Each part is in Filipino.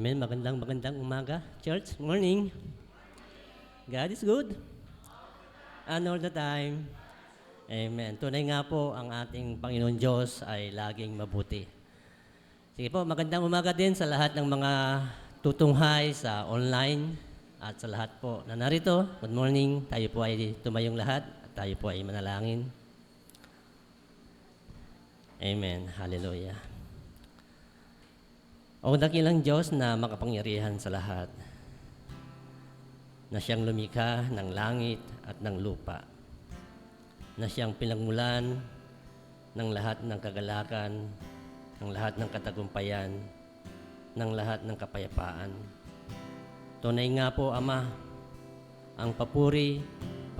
Amen. Magandang umaga, church. Morning. God is good. And all the time. Amen. Tunay nga po, ang ating Panginoon Diyos ay laging mabuti. Sige po, magandang umaga din sa lahat ng mga tutunghay sa online at sa lahat po na narito. Good morning. Tayo po ay tumayong lahat at tayo po ay manalangin. Amen. Hallelujah. O dakilang Diyos na makapangyarihan sa lahat, na siyang lumikha ng langit at ng lupa, na siyang pinagmulan ng lahat ng kagalakan, ng lahat ng katagumpayan, ng lahat ng kapayapaan. Tunay nga po, Ama, ang papuri,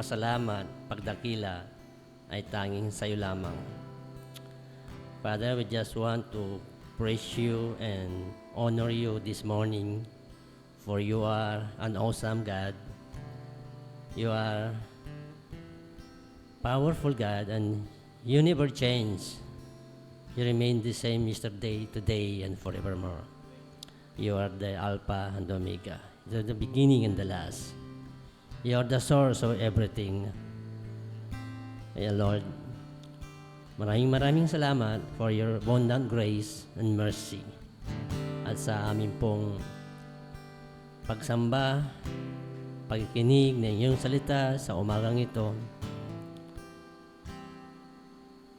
pasalamat, pagdakila ay tanging sa iyo lamang. Father, we just want to praise you and honor you this morning, for you are an awesome God. You are powerful God, and you never change. You remain the same yesterday, today, and forevermore. You are the Alpha and Omega. You are the beginning and the last. You are the source of everything. Kaya Lord, maraming salamat for your abundant grace and mercy. At sa amin pong pagsamba, pagkikinig ng iyong salita sa umagang ito,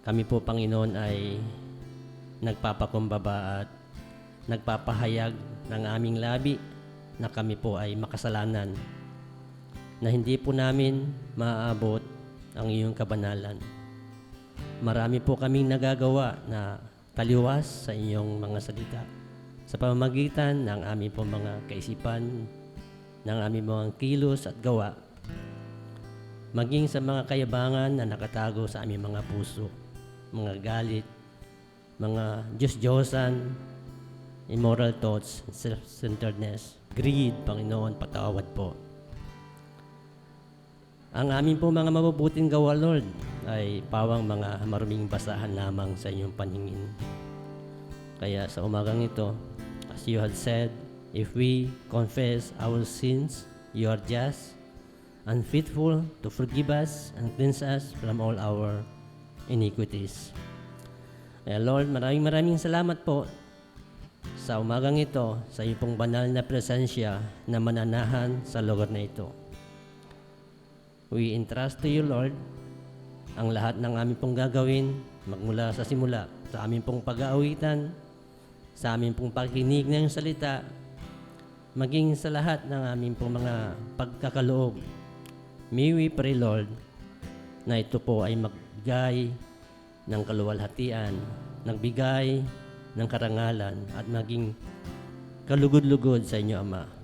kami po, Panginoon, ay nagpapakumbaba at nagpapahayag ng aming labi na kami po ay makasalanan, na hindi po namin maaabot ang iyong kabanalan. Marami po kaming nagagawa na taliwas sa inyong mga salita sa pamamagitan ng aming po mga kaisipan, ng aming mga kilos at gawa, maging sa mga kayabangan na nakatago sa aming mga puso, mga galit, mga Diyos-Diyosan, immoral thoughts, self-centeredness, greed, Panginoon, patawad po. Ang aming po mga mabubuting gawa, Lord, ay pawang mga maruming basahan lamang sa inyong paningin. Kaya sa umagang ito, as you had said, if we confess our sins, you are just and faithful to forgive us and cleanse us from all our iniquities. Kaya Lord, maraming salamat po sa umagang ito, sa iyong pong banal na presensya na mananahan sa lugar na ito. We entrust to you, Lord, ang lahat ng aming pong gagawin magmula sa simula, sa aming pong pag-aawitan, sa aming pong pakikinig ng salita, maging sa lahat ng aming pong mga pagkakaloob. May we pray, Lord, na ito po ay magbigay ng kaluwalhatian, nagbigay ng karangalan, at maging kalugod-lugod sa inyo, Ama.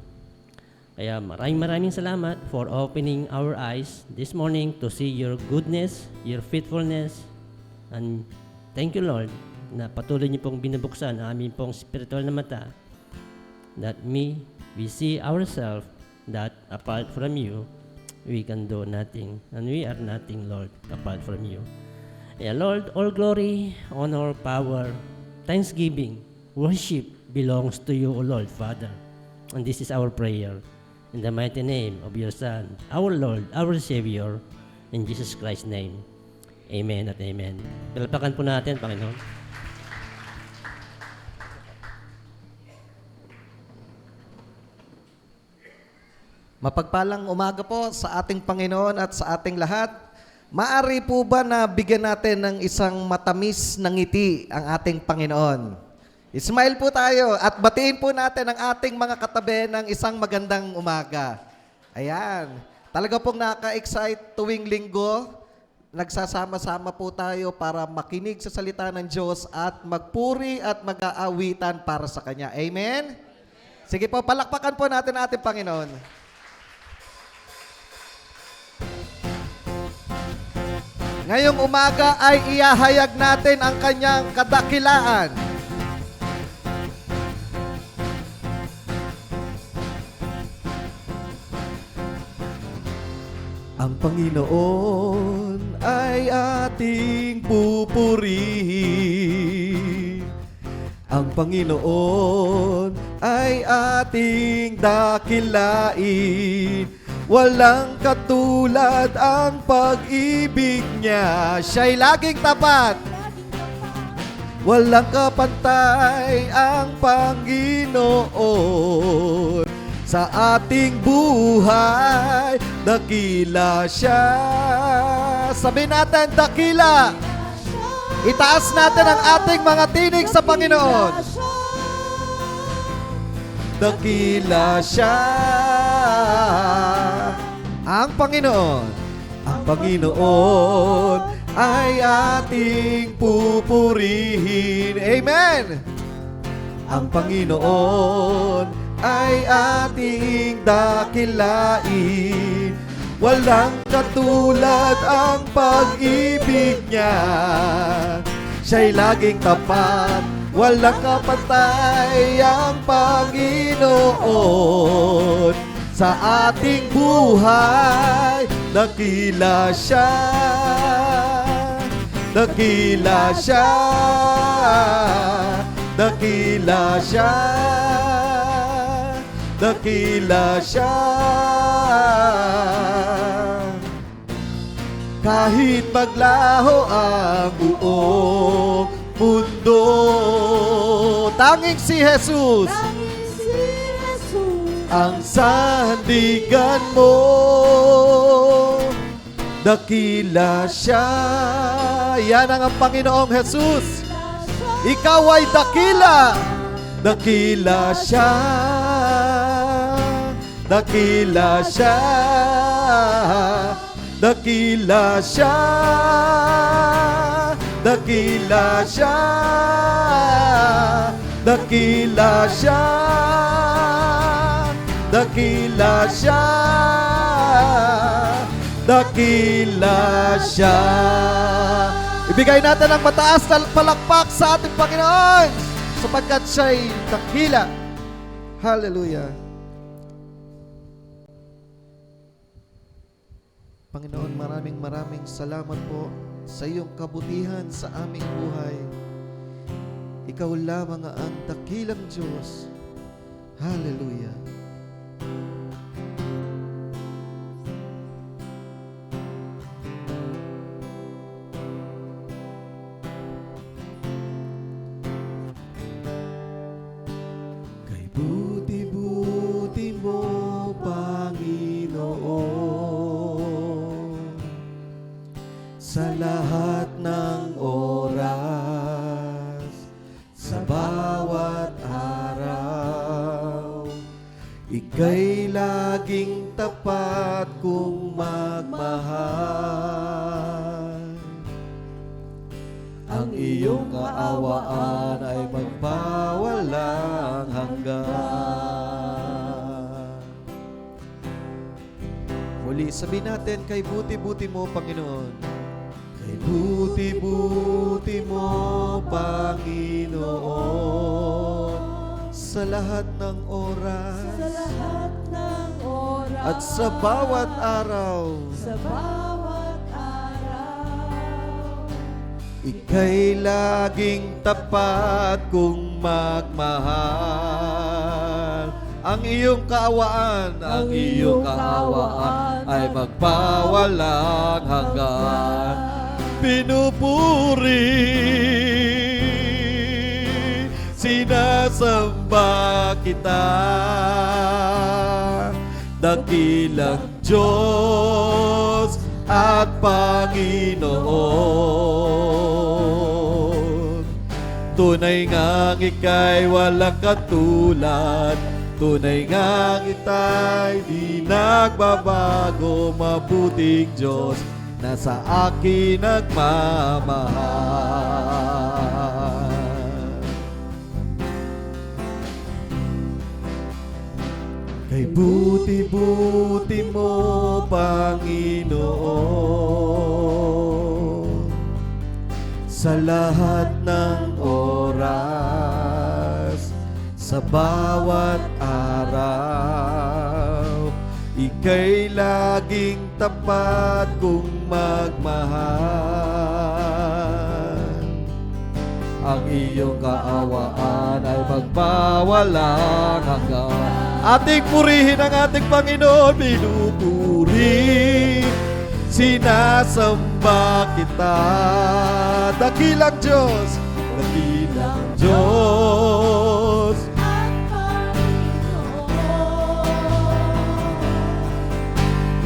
Kaya maraming salamat for opening our eyes this morning to see your goodness, your faithfulness, and thank you, Lord, na patuloy niyo pong binubuksan ang aming pong spiritual na mata, that we see ourselves that apart from you, we can do nothing, and we are nothing, Lord, apart from you. Yeah, Lord, all glory, honor, power, thanksgiving, worship belongs to you, O Lord, Father. And this is our prayer. In the mighty name of your Son, our Lord, our Savior, in Jesus Christ's name. Amen at amen. Palakpakan po natin, Panginoon. Mapagpalang umaga po sa ating Panginoon at sa ating lahat. Maari po ba na bigyan natin ng isang matamis na ngiti ang ating Panginoon? Smile po tayo at batiin po natin ang ating mga katabi ng isang magandang umaga. Ayan. Talaga pong nakaka-excite tuwing linggo. Nagsasama-sama po tayo para makinig sa salita ng Diyos at magpuri at mag-aawitan para sa Kanya. Amen? Sige po, palakpakan po natin ating Panginoon. Ngayong umaga ay iahayag natin ang Kanyang kadakilaan. Ang Panginoon ay ating pupurihin. Ang Panginoon ay ating dakilain. Walang katulad ang pag-ibig niya. Siya'y laging tapat. Walang kapantay ang Panginoon. Sa ating buhay, dakila siya. Sabihin natin, dakila. Itaas natin ang ating mga tinig sa Panginoon. Dakila siya. Ang Panginoon. Ang Panginoon ay ating pupurihin. Amen. Ang Panginoon ay ating dakilain. Walang katulad ang pag-ibig niya. Siya'y laging tapat, walang kapantay ang Panginoon. Sa ating buhay, dakila siya. Dakila siya. Dakila siya. Dakila siya. Kahit maglaho ang buong mundo, tanging si Jesus ang sandigan mo. Dakila siya. Yan ang Panginoong Jesus. Ikaw ay dakila. Dakila siya. Dakila siya. Dakila siya. Dakila siya. Dakila siya. Dakila siya. Dakila siya. Ibigay natin ang mataas na palakpak sa ating Panginoon sapagkat siya'y dakila. Hallelujah. Panginoon, maraming salamat po sa iyong kabutihan sa aming buhay. Ikaw lamang ang dakilang Diyos. Hallelujah. Kay buti-buti mo, Panginoon, sa lahat ng oras, sa bawat araw, ika'y laging tapat kung magmahal. Ang iyong kaawaan ay magpawalang hanggan. Muli, sabihin natin, kay buti-buti mo, Panginoon. Kay buti-buti mo, Panginoon, sa lahat ng oras, sa lahat ng oras, at sa bawat araw, sa bawat araw, ika'y laging tapat kung magmahal. Ang iyong kaawaan, ang iyong kaawaan ay magpawalang hanggan. Pinupuri, sinasamba kita, dakilang Diyos at Panginoon. Tunay ngang ika'y walang katulad, tunay ngang ika'y di nagbabago, mabuting Diyos na sa akin nagmamahal. Kay buti-buti mo, Panginoon, sa lahat ng oras, sa bawat araw, ika'y laging tapat kung magmahal. ang iyong kaawaan ay magbawalang hanggan. Ating purihin ang ating Panginoon, pinupuri, sinasamba kita. Dakilang Diyos, dakilang Diyos.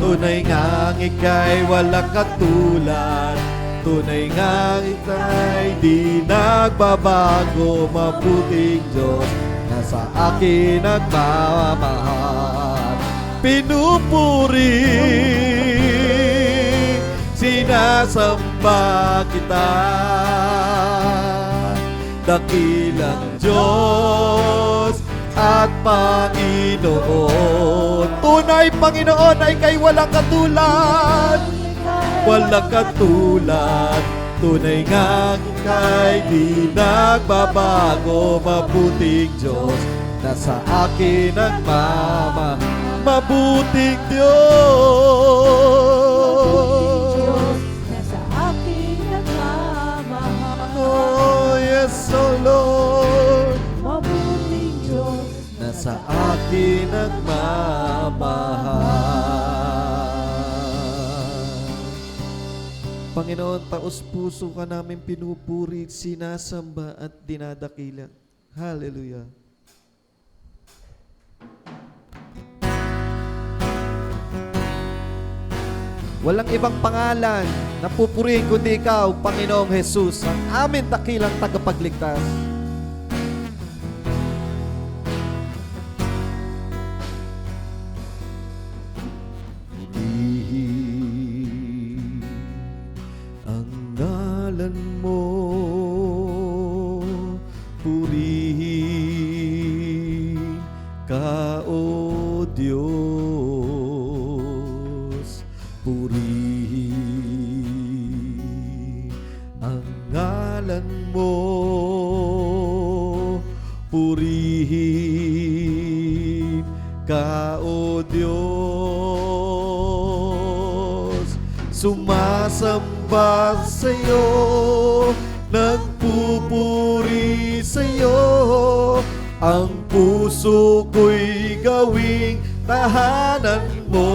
Tunay ngang ika'y walang katulad, tunay ngang ika'y di nagbabago. Mabuting Diyos na sa akin nagmamahal. Pinupuri, sinasamba kita. Dakilang Diyos at Panginoon. Tunay Panginoon ay kay walang katulad, walang katulad. Tunay nga kay di nagbabago. Mabuting Diyos na sa akin nagmamahal. Mabuting Diyos na sa akin nagmamahal. Oh yes, oh Lord, Mabuting Diyos na sa akin nagmamahal. Panginoon, taos puso ka namin pinupuri, sinasamba at dinadakila. Hallelujah. Walang ibang pangalan na pupurihin kundi ikaw, Panginoong Jesus, ang aming dakilang tagapagligtas. Purihin ang ngalan mo, purihin ka, O Diyos. Purihin ang ngalan mo, purihin ka, O Diyos. Sumasamba sa'yo, nagpupuri sa'yo, ang puso ko'y gawing tahanan mo.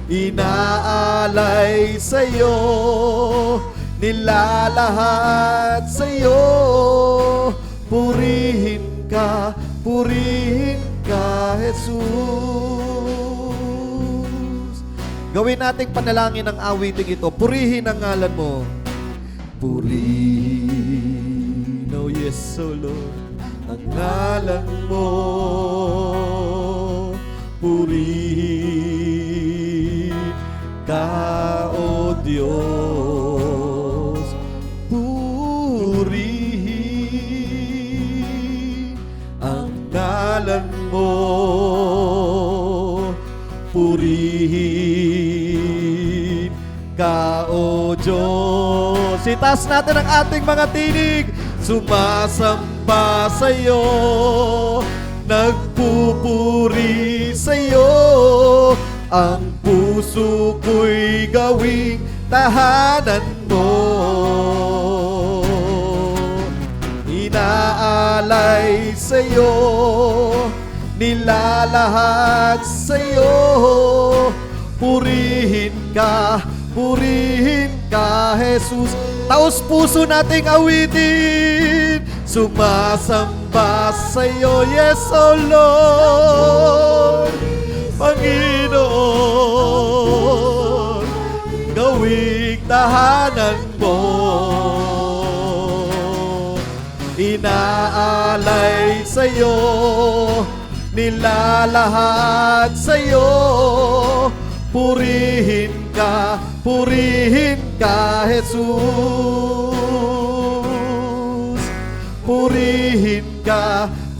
Inaalay sa'yo, nilalahat sa'yo. Purihin ka, Jesus. Gawin nating panalangin ang awiting ito. Purihin ang ngalan mo. Purihin, oh yes, oh Lord, ang ngalan mo. Purihin ka, O Diyos. Purihin ang ngalan mo. Purihin ka, O Diyos. Itaas natin ang ating mga tinig. Sumasamba sa'yo, nagpupuri sa'yo, ang puso ko'y gawing tahanan mo. Inaalay sa'yo, nilalahat sa'yo. Purihin ka, Jesus. Taos puso nating awitin, sumasamba sa'yo, yes, O Lord. Panginoon, gawing tahanan mo. Inaalay sa'yo, nilalahat sa'yo. Purihin ka, Jesus. Purihin ka, Jesus.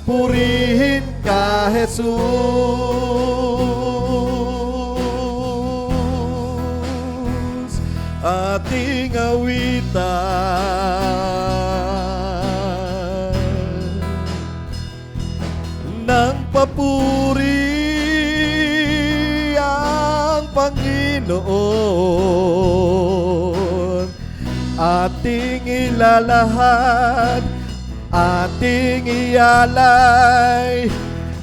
Purihin ka, Jesus. Ating awitan ng papuri Panginoon. Ating ilalahad, ating ialay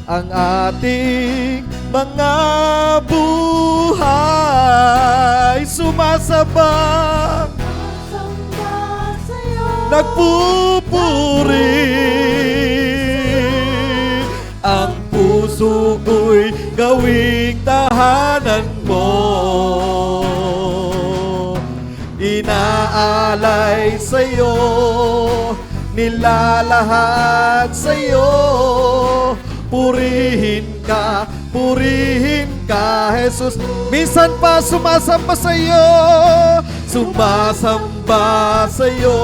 ang ating mga buhay. Sumasabak, Samba sa'yo. nagpupuri. Ang puso ko'y gawing tahanan mo. Inaalay sa'yo, nilalahad sa'yo. Purihin ka, Jesus. Minsan pa sumasamba sa'yo, sumasamba sa'yo,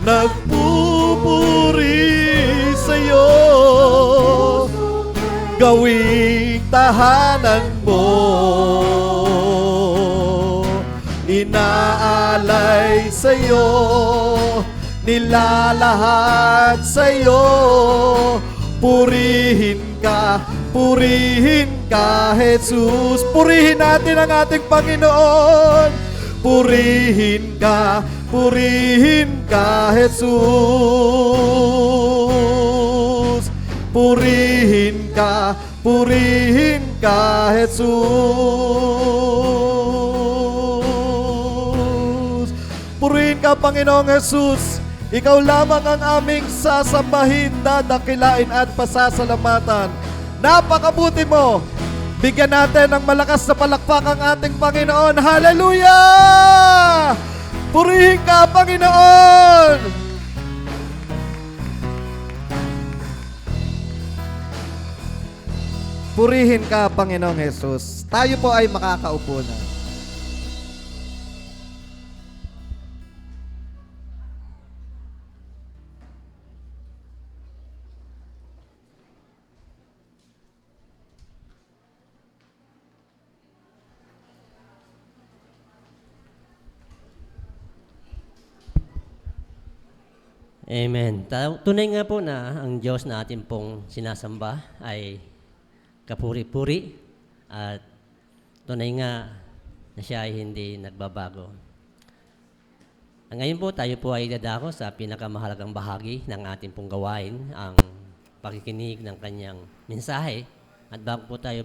nagpupuri sa'yo. Gawing tahanan mo, inaalay sa'yo, nilalahad sa'yo. Purihin ka, Jesus. Purihin natin ang ating Panginoon. Purihin ka, Jesus. Purihin ka, Jesus. Purihin ka, Panginoong Jesus. Ikaw lamang ang aming sasambahin, dadakilain at pasasalamatan. Napakabuti mo. Bigyan natin ng malakas na palakpak ang ating Panginoon. Hallelujah! Purihin ka, Panginoon! Purihin ka, Panginoong Jesus. Tayo po ay makakaupo na. Amen. Tunay nga po na ang Diyos na ating pong sinasamba ay kapuri-puri at tunay nga na siya ay hindi nagbabago. Ngayon po tayo po ay dadako sa pinakamahalagang bahagi ng ating pong gawain, ang pakikinig ng kanyang mensahe. At bago po tayo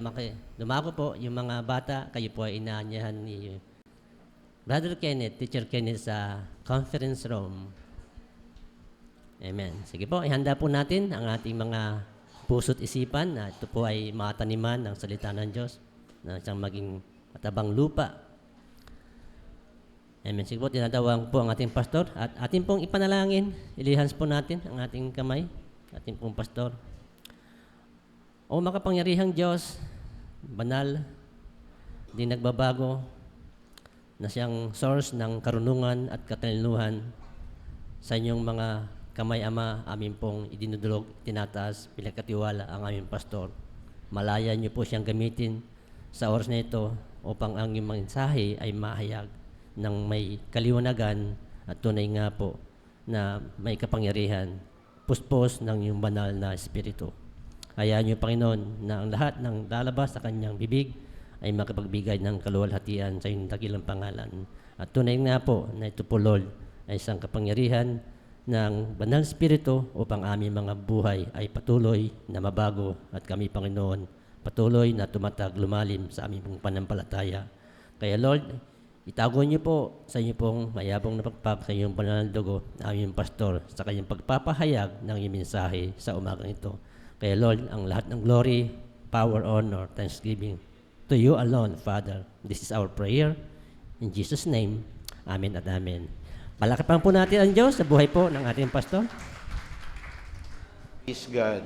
dumako po, yung mga bata, kayo po ay inaanyahan ni Brother Kenneth, Teacher Kenneth sa conference room. Amen. Sige po, ihanda po natin ang ating mga puso't isipan na ito po ay mataniman ng salita ng Diyos na siyang maging matabang lupa. Amen. Sige po, tinatawag po ang ating pastor at ating pong ipanalangin. Ilihans po natin ang ating kamay, ating pong pastor. O makapangyarihang Diyos, banal, di nagbabago, na siyang source ng karunungan at katalinuhan sa inyong mga kamay, Ama, amin pong idinudulog, tinataas, pinagkatiwala ang aming pastor. Malaya niyo po siyang gamitin sa oras na ito upang ang iyong mensahe ay mahayag ng may kaliwanagan at tunay nga po na may kapangyarihan, puspos ng iyong banal na Espiritu. Hayaan niyo, Panginoon, na ang lahat ng lalabas sa kanyang bibig ay makapagbigay ng kaluwalhatian sa iyong dakilang pangalan. At tunay nga po na ito po, Lord, ay isang kapangyarihan ng banal Espiritu upang aming mga buhay ay patuloy na mabago at kami, Panginoon, patuloy na tumatag, lumalim sa aming pong panampalataya. Kaya, Lord, itago niyo po sa inyo pong mayabong na pagpap sa iyong banal na dugo na aming pastor sa kanyang pagpapahayag ng iyong mensahe sa umagang ito. Kaya, Lord, ang lahat ng glory, power, honor, thanksgiving to you alone, Father. This is our prayer. In Jesus' name, amen at amen. Palakpakan po natin ang Diyos sa buhay po ng ating pastor. Praise God.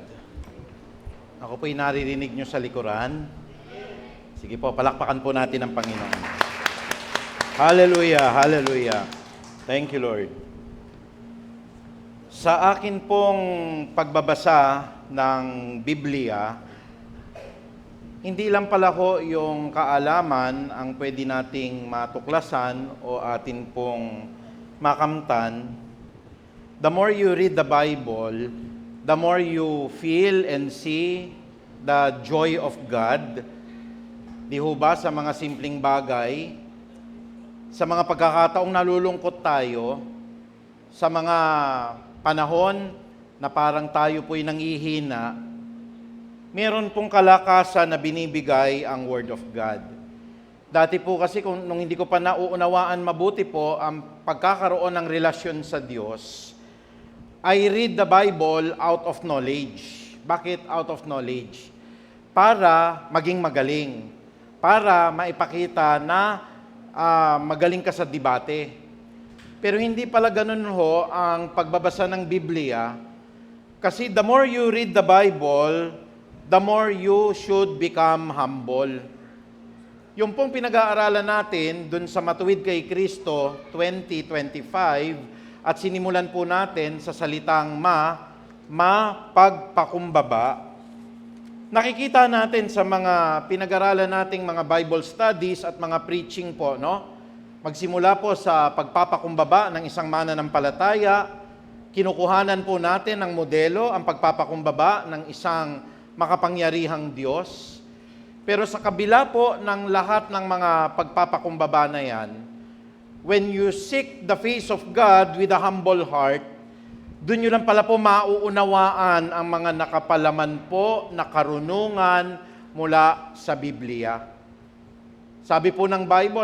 Ako po'y naririnig nyo sa likuran. Sige po, palakpakan po natin ang Panginoon. Hallelujah, hallelujah. Thank you, Lord. Sa akin pong pagbabasa ng Biblia, hindi lang pala ho yung kaalaman ang pwede nating matuklasan o atin pong makamtan. The more you read the Bible, the more you feel and see the joy of God. Di ho ba sa mga simpleng bagay, sa mga pagkakataong nalulungkot tayo, sa mga panahon na parang tayo po'y nangihina, meron pong kalakasan na binibigay ang Word of God. Dati po kasi nung hindi ko pa nauunawaan mabuti po ang pagkakaroon ng relasyon sa Diyos, I read the Bible out of knowledge. Bakit out of knowledge? Para maging magaling. Para maipakita na magaling ka sa debate. Pero hindi pala ganun ho ang pagbabasa ng Biblia. Kasi the more you read the Bible, the more you should become humble. Yung pong pinag-aaralan natin dun sa Matuwid kay Kristo 2025 at sinimulan po natin sa salitang mapagpakumbaba. Nakikita natin sa mga pinag-aralan nating mga Bible studies at mga preaching po, no? Magsimula po sa pagpapakumbaba ng isang mananampalataya, kinukuhanan po natin ng modelo ang pagpapakumbaba ng isang makapangyarihang Diyos. Pero sa kabila po ng lahat ng mga pagpapakumbaba na yan, when you seek the face of God with a humble heart, doon nyo lang pala po mauunawaan ang mga nakapalaman po na karunungan mula sa Biblia. Sabi po ng Bible,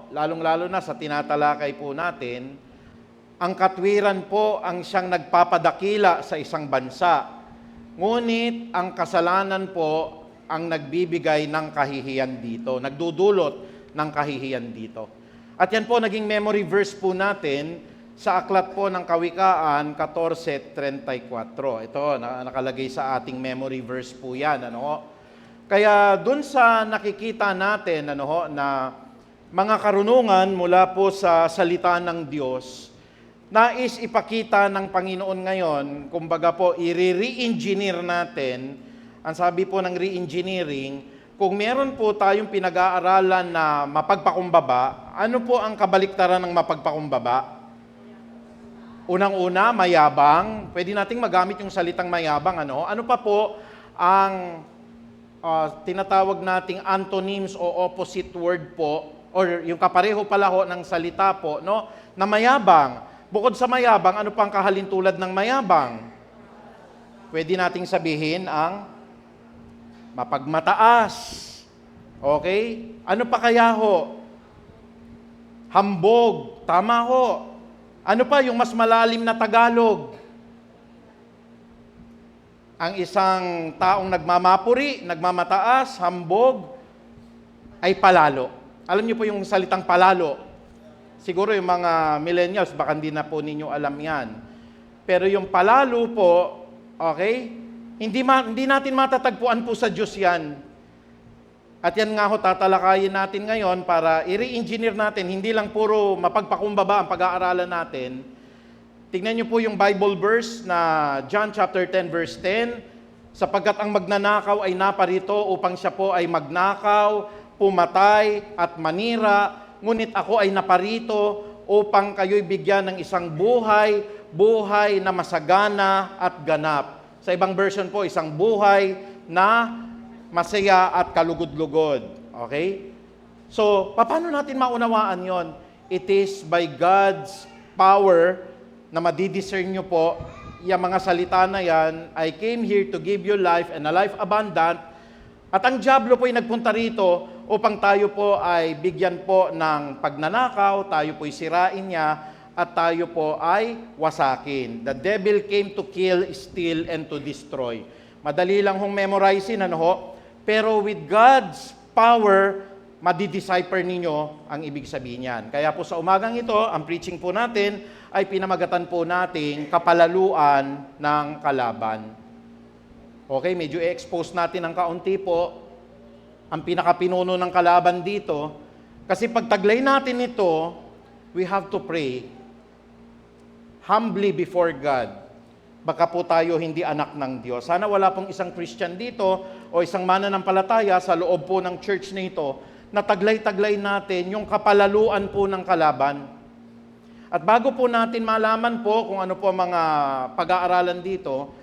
lalong-lalo na sa tinatalakay po natin, ang katwiran po ang siyang nagpapadakila sa isang bansa. Ngunit ang kasalanan po ang nagbibigay ng kahihiyan dito, nagdudulot ng kahihiyan dito. At yan po naging memory verse po natin sa aklat po ng Kawikaan 14:34. Ito, nakalagay sa ating memory verse po yan. Kaya dun sa nakikita natin na mga karunungan mula po sa salita ng Diyos, nais ipakita ng Panginoon ngayon, kumbaga po, i-re-engineer natin. Ang sabi po ng re-engineering, kung meron po tayong pinag-aaralan na mapagpakumbaba, ano po ang kabaliktaran ng mapagpakumbaba? Unang-una, mayabang. Pwede nating magamit yung salitang mayabang. Ano pa po ang tinatawag nating antonyms o opposite word po, or yung kapareho pala ho ng salita po, no? Na mayabang. Bukod sa mayabang, ano pang kahalintulad ng mayabang? Pwede nating sabihin ang mapagmataas. Okay? Ano pa kaya ho? Hambog. Tama ho. Ano pa yung mas malalim na Tagalog? Ang isang taong nagmamapuri, nagmamataas, hambog, ay palalo. Alam niyo po yung salitang palalo. Siguro yung mga millennials, baka hindi na po ninyo alam yan. Pero yung palalo po, okay, hindi natin matatagpuan po sa Diyos yan. At yan nga ho, tatalakayin natin ngayon para i-re-engineer natin, hindi lang puro mapagpakumbaba ang pag-aaralan natin. Tingnan niyo po yung Bible verse na John chapter 10 verse 10, sapagkat ang magnanakaw ay naparito upang siya po ay magnakaw, pumatay at manira, ngunit ako ay naparito upang kayo'y bigyan ng isang buhay na masagana at ganap. Sa ibang version po, isang buhay na masaya at kalugod-lugod. Okay? So, paano natin maunawaan yon? It is by God's power na madidiscern nyo po, yung mga salita na yan, I came here to give you life and a life abundant. At ang diablo po ay nagpunta rito upang tayo po ay bigyan po ng pagnanakaw, tayo po ay sirain niya, at tayo po ay wasakin. The devil came to kill, steal, and to destroy. Madali lang hong memorizein, pero with God's power, madidecipher ninyo ang ibig sabihin niyan. Kaya po sa umagang ito, ang preaching po natin ay pinamagatan po nating kapalaluan ng kalaban. Okay, medyo i-expose natin ng kaunti po ang pinakapinuno ng kalaban dito. Kasi pag taglay natin ito, we have to pray humbly before God. Baka po tayo hindi anak ng Diyos. Sana wala pong isang Christian dito o isang mananampalataya sa loob po ng church na ito na taglay-taglay natin yung kapalaluan po ng kalaban. At bago po natin malaman po kung ano po mga pag-aaralan dito,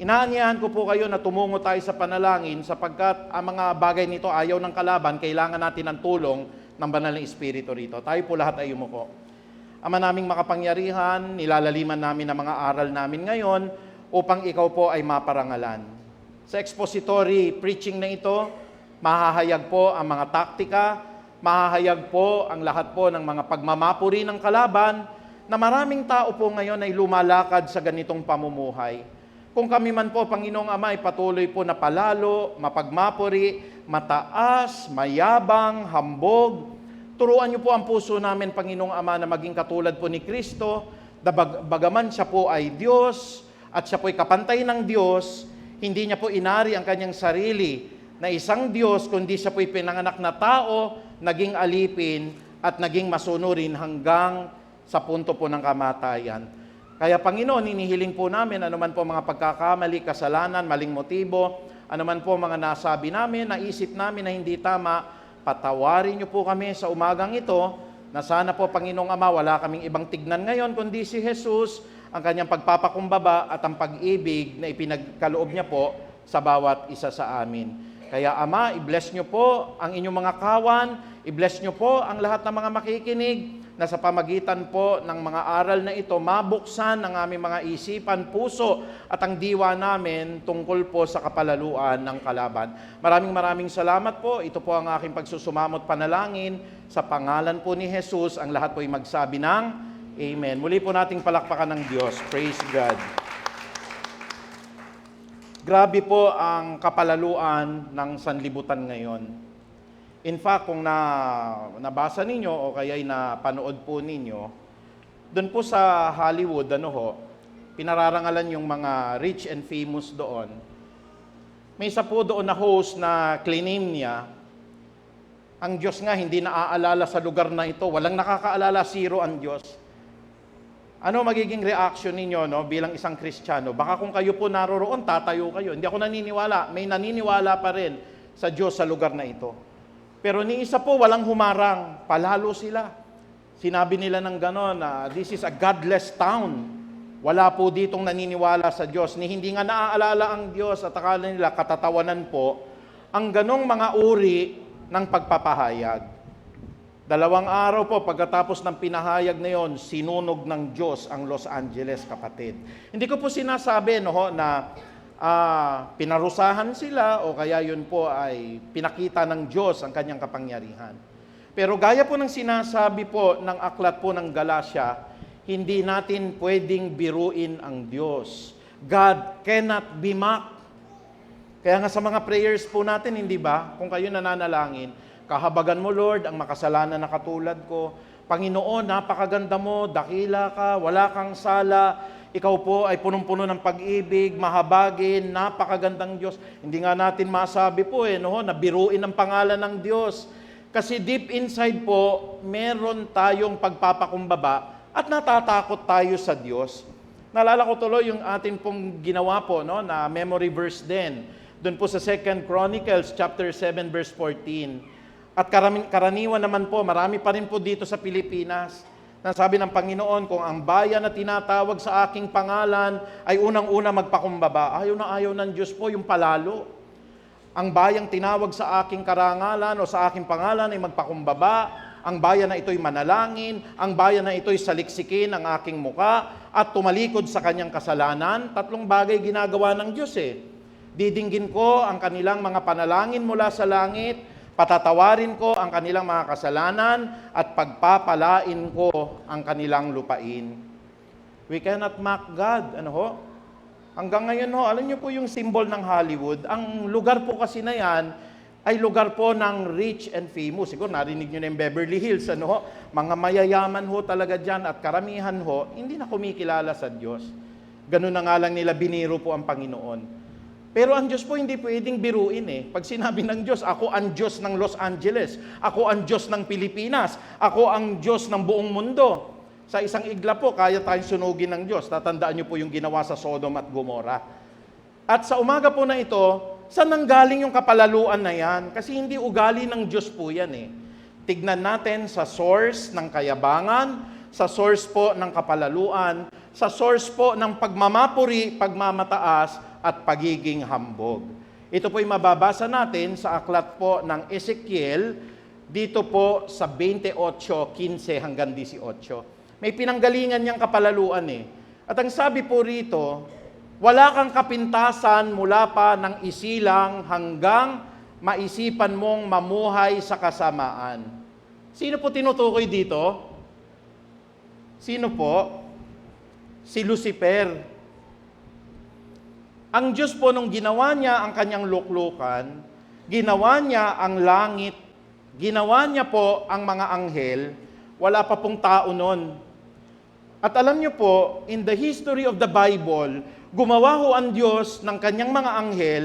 Inaanyayahan ko po kayo na tumungo tayo sa panalangin sapagkat ang mga bagay nito ayaw ng kalaban, kailangan natin ng tulong ng banal na Espiritu rito. Tayo po lahat ay umuko. Ama naming makapangyarihan, nilalaliman namin ang mga aral namin ngayon upang ikaw po ay maparangalan. Sa expository preaching na ito, mahahayag po ang mga taktika, mahahayag po ang lahat po ng mga pagmamapuri ng kalaban na maraming tao po ngayon ay lumalakad sa ganitong pamumuhay. Kung kami man po, Panginoong Ama, ay patuloy po na palalo, mapagmapuri, mataas, mayabang, hambog, turuan niyo po ang puso namin, Panginoong Ama, na maging katulad po ni Kristo, bagaman siya po ay Diyos at siya po ay kapantay ng Diyos, hindi niya po inari ang kanyang sarili na isang Diyos, kundi siya po ay pinanganak na tao, naging alipin at naging masunurin hanggang sa punto po ng kamatayan. Kaya Panginoon, hinihiling po namin anuman po mga pagkakamali, kasalanan, maling motibo, anuman po mga nasabi namin, naisip namin na hindi tama, patawarin niyo po kami sa umagang ito, na sana po Panginoong Ama, wala kaming ibang tignan ngayon, kundi si Jesus, ang kanyang pagpapakumbaba at ang pag-ibig na ipinagkaloob niya po sa bawat isa sa amin. Kaya Ama, i-bless niyo po ang inyong mga kawan, i-bless niyo po ang lahat ng mga makikinig, na sa pamagitan po ng mga aral na ito, mabuksan ang aming mga isipan, puso at ang diwa namin tungkol po sa kapalaluan ng kalaban. Maraming salamat po. Ito po ang aking pagsusumamot panalangin. Sa pangalan po ni Jesus, ang lahat po ay magsabi ng Amen. Muli po nating palakpakan ng Diyos. Praise God. Grabe po ang kapalaluan ng sanlibutan ngayon. In fact, kung nabasa ninyo o kaya'y napanood po ninyo, doon po sa Hollywood, pinararangalan yung mga rich and famous doon. May isa po doon na host na claim niya, ang Diyos nga hindi naaalala sa lugar na ito, walang nakakaalala, zero ang Diyos. Ano magiging reaction ninyo bilang isang Kristiyano? Baka kung kayo po naroroon, tatayo kayo. Hindi ako naniniwala, may naniniwala pa rin sa Diyos sa lugar na ito. Pero ni isa po, walang humarang. Palalo sila. Sinabi nila ng gano'n na this is a godless town. Wala po ditong naniniwala sa Diyos. Ni hindi nga naaalala ang Diyos at akala nila katatawanan po ang ganong mga uri ng pagpapahayag. 2 araw po pagkatapos ng pinahayag na yon, sinunog ng Diyos ang Los Angeles, kapatid. Hindi ko po sinasabi na pinarusahan sila o kaya yun po ay pinakita ng Diyos ang kanyang kapangyarihan. Pero gaya po ng sinasabi po ng aklat po ng Galatia, hindi natin pwedeng biruin ang Diyos. God cannot be mocked. Kaya nga sa mga prayers po natin, hindi ba? Kung kayo nananalangin, kahabagan mo Lord ang makasalanan na katulad ko. Panginoon, napakaganda mo, dakila ka, wala kang sala. Ikaw po ay punong-puno ng pag-ibig, mahabagin, napakagandang Diyos. Hindi nga natin masabi po na biruin ang pangalan ng Diyos. Kasi deep inside po, meron tayong pagpapakumbaba at natatakot tayo sa Diyos. Naalala ko tuloy yung ating pong ginawa po na memory verse din. Doon po sa 2 Chronicles chapter 7 verse 14. At karaniwan naman po, marami pa rin po dito sa Pilipinas. Nasabi ng Panginoon, kung ang bayan na tinatawag sa aking pangalan ay unang-una magpakumbaba, ayaw ng Diyos po yung palalo. Ang bayang tinawag sa aking karangalan o sa aking pangalan ay magpakumbaba, ang bayan na ito'y manalangin, ang bayan na ito'y saliksikin ang aking muka at tumalikod sa kanyang kasalanan. 3 bagay ginagawa ng Diyos Didinggin ko ang kanilang mga panalangin mula sa langit, patatawarin ko ang kanilang mga kasalanan at pagpapalain ko ang kanilang lupain. We cannot mock God. Hanggang ngayon alam niyo po yung symbol ng Hollywood. Ang lugar po kasi na yan ay lugar po ng rich and famous. Siguro narinig niyo na yung Beverly Hills. Mga mayayaman talaga dyan at karamihan hindi na kumikilala sa Diyos. Ganun na nga lang nila biniro po ang Panginoon. Pero ang Diyos po hindi pwedeng biruin Pag sinabi ng Diyos, ako ang Diyos ng Los Angeles, ako ang Diyos ng Pilipinas, ako ang Diyos ng buong mundo. Sa isang igla po, kaya tayong sunugin ng Diyos. Tatandaan niyo po yung ginawa sa Sodom at Gomorrah. At sa umaga po na ito, saan nanggaling yung kapalaluan na yan? Kasi hindi ugali ng Diyos po yan Tignan natin sa source ng kayabangan, sa source po ng kapalaluan, sa source po ng pagmamapuri, pagmamataas, at pagiging hambog. Ito po'y mababasa natin sa aklat po ng Ezekiel, dito po sa 28:15 hanggang 18. May pinanggalingan niyang kapalaluan eh. At ang sabi po rito, wala kang kapintasan mula pa ng isilang hanggang maisipan mong mamuhay sa kasamaan. Sino po tinutukoy dito? Sino po? Si Lucifer. Ang Diyos po nung ginawa niya ang kanyang luklukan, ginawa niya ang langit, ginawa niya po ang mga anghel, wala pa pong tao nun. At alam niyo po, in the history of the Bible, gumawa ho ang Diyos ng kanyang mga anghel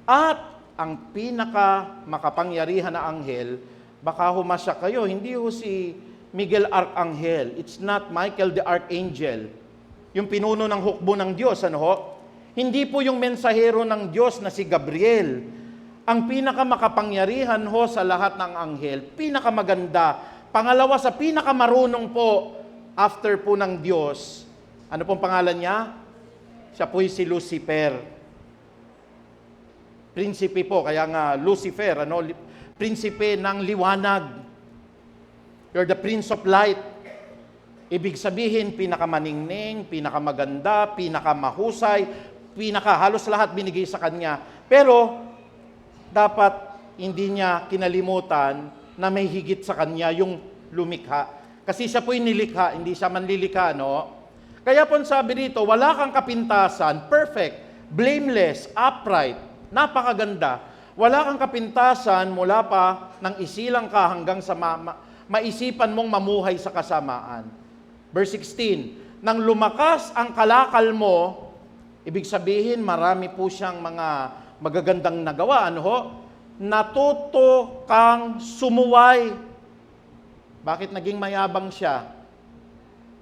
at ang pinaka makapangyarihan na anghel, baka humasya kayo, hindi ho si Miguel Arcangel. It's not Michael the Archangel. Yung pinuno ng hukbo ng Diyos, ano ho? Hindi po yung mensahero ng Diyos na si Gabriel. Ang pinakamakapangyarihan ho sa lahat ng anghel, pinakamaganda. Pangalawa sa pinakamarunong po, after po ng Diyos, ano pong pangalan niya? Siya po'y si Lucifer. Prinsipe po, kaya nga Lucifer, prinsipe ng liwanag. You're the Prince of Light. Ibig sabihin, pinakamaningning, pinakamaganda, pinakamahusay, halos lahat binigay sa kanya. Pero, dapat hindi niya kinalimutan na may higit sa kanya yung lumikha. Kasi siya po'y nilikha, hindi siya manlilikha, no? Kaya po sabi dito, wala kang kapintasan, perfect, blameless, upright, napakaganda. Wala kang kapintasan mula pa ng isilang ka hanggang sa maisipan mong mamuhay sa kasamaan. Verse 16, nang lumakas ang kalakal mo, ibig sabihin marami po siyang mga magagandang nagawa. Ano ho? Natuto kang sumuway. Bakit naging mayabang siya?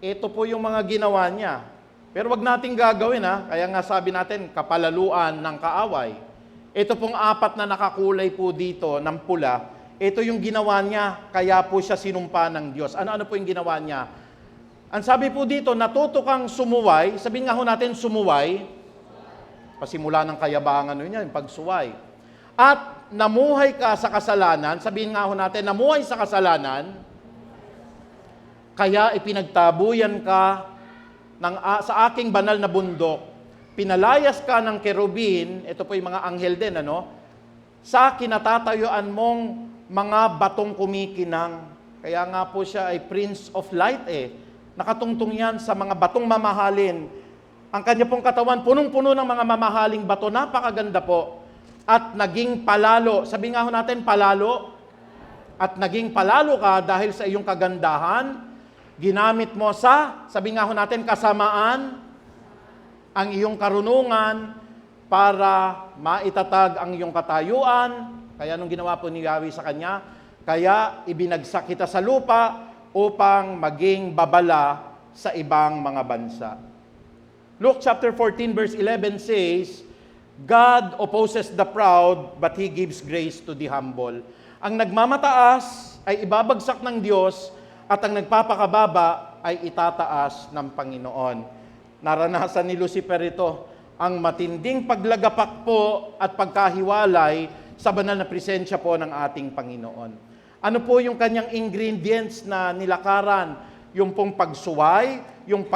Ito po yung mga ginawa niya. Pero wag nating gagawin ha. Kaya nga sabi natin, kapalaluan ng kaaway. Ito pong apat na nakakulay po dito ng pula. Ito yung ginawa niya, kaya po siya sinumpa ng Diyos. Ano po yung ginawa niya? Ang sabi po dito, natuto kang sumuway. Sabihin nga ho natin, sumuway. Pasimula ng kayabangan yun yan, pagsuway. At namuhay ka sa kasalanan. Sabihin nga ho natin, namuhay sa kasalanan. Kaya ipinagtabuyan ka sa aking banal na bundok. Pinalayas ka ng kerubin, ito po yung mga anghel din, sa kinatatayuan mong mga batong kumikinang. Kaya nga po siya ay Prince of Light Nakatungtong yan sa mga batong mamahalin. Ang kanya pong katawan, punong-puno ng mga mamahaling bato, napakaganda po. At naging palalo. Sabi nga ho natin, palalo. At naging palalo ka dahil sa iyong kagandahan. Ginamit mo sabi nga ho natin, kasamaan, ang iyong karunungan para maitatag ang iyong katayuan. Kaya nung ginawa po ni Yahweh sa kanya, kaya ibinagsak kita sa lupa upang maging babala sa ibang mga bansa. Luke chapter 14 verse 11 says, God opposes the proud, but He gives grace to the humble. Ang nagmamataas ay ibabagsak ng Diyos, at ang nagpapakababa ay itataas ng Panginoon. Naranasan ni Lucifer ito, ang matinding paglagapak po at pagkahiwalay sa banal na presensya po ng ating Panginoon. Ano po yung kanyang ingredients na nilakaran? Yung pong pagsuway, yung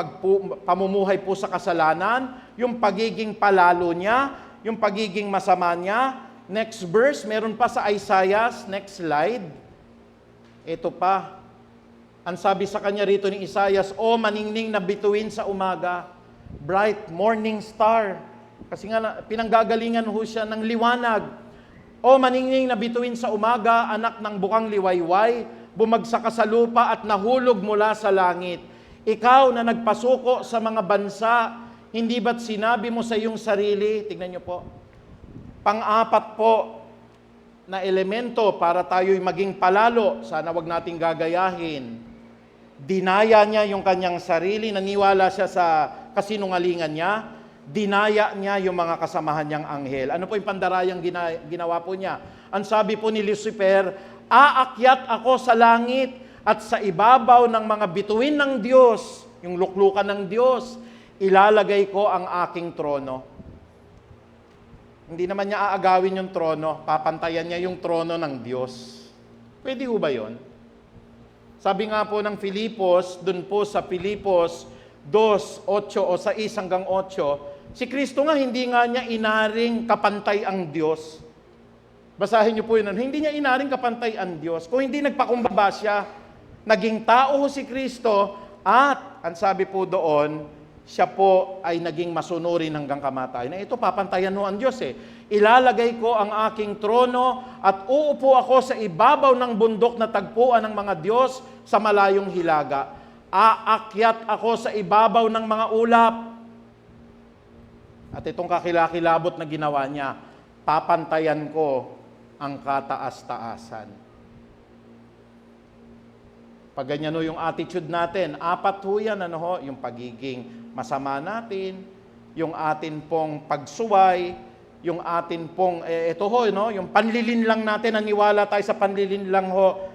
pamumuhay po sa kasalanan, yung pagiging palalo niya, yung pagiging masama niya. Next verse, meron pa sa Isaiah, next slide. Ito pa. Ang sabi sa kanya rito ni Isaiah, O maningning na bituin sa umaga, bright morning star. Kasi nga pinanggagalingan ho siya ng liwanag. O maningning na bituin sa umaga, anak ng bukang liwayway, bumagsak ka sa lupa at nahulog mula sa langit. Ikaw na nagpasuko sa mga bansa, hindi ba't sinabi mo sa iyong sarili, tignan niyo po, pang-apat po na elemento para tayo'y maging palalo, sana wag nating gagayahin. Dinaya niya yung kanyang sarili, naniwala siya sa kasinungalingan niya, dinaya niya yung mga kasamahan niyang anghel. Ano po yung pandarayang ginawa po niya? Ang sabi po ni Lucifer, aakyat ako sa langit at sa ibabaw ng mga bituin ng Diyos, yung luklukan ng Diyos, ilalagay ko ang aking trono. Hindi naman niya aagawin yung trono, papantayan niya yung trono ng Diyos. Pwede ho ba yun? Sabi nga po ng Filipos, dun po sa Filipos 2:8 o 6-8, si Kristo nga hindi nga niya inaring kapantay ang Diyos. Basahin niyo po yun. Hindi niya inaring kapantay ang Diyos. Kung hindi nagpakumbaba siya, naging tao ho si Kristo at, ang sabi po doon, siya po ay naging masunurin hanggang kamatayan. Na ito, papantayan ho ang Diyos eh. Ilalagay ko ang aking trono at uupo ako sa ibabaw ng bundok na tagpuan ng mga Diyos sa malayong hilaga. Aakyat ako sa ibabaw ng mga ulap. At itong kakilakilabot na ginawa niya, papantayan ko ang kataas-taasan. Pag ganyan ho yung attitude natin, apat ho yan, yung pagiging masama natin, yung atin pong pagsuway, yung atin pong, yung panlilinlang natin, naniwala tayo sa panlilinlang ho,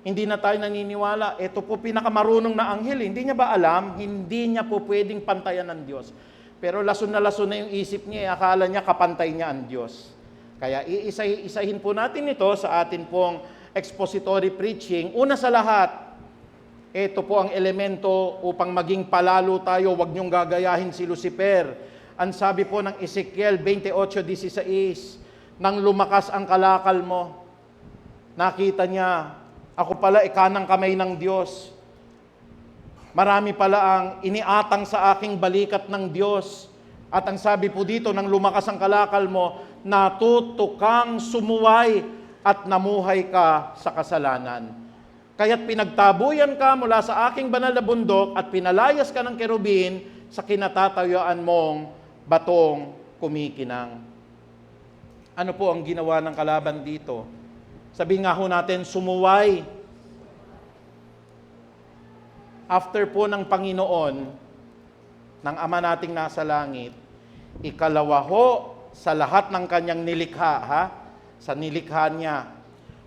hindi na tayo naniniwala. Ito po pinakamarunong na anghel, hindi niya ba alam? Hindi niya po pwedeng pantayan ng Diyos. Pero lason na yung isip niya, akala niya kapantay niya ang Diyos. Kaya iisa-isahin po natin ito sa atin pong expository preaching. Una sa lahat, ito po ang elemento upang maging palalo tayo, huwag niyong gagayahin si Lucifer. Ang sabi po ng Ezekiel 28:16, nang lumakas ang kalakal mo, nakita niya, ako pala kanang kamay ng Diyos. Marami pala ang iniatang sa aking balikat ng Diyos. At ang sabi po dito, nang lumakas ang kalakal mo, natuto kang sumuway at namuhay ka sa kasalanan. Kaya't pinagtabuyan ka mula sa aking banal na bundok at pinalayas ka ng kerubin sa kinatatayuan mong batong kumikinang. Ano po ang ginawa ng kalaban dito? Sabi nga ho natin, sumuway. After po ng Panginoon, ng Ama nating nasa langit, ikalawa ho sa lahat ng kanyang nilikha, sa nilikha niya,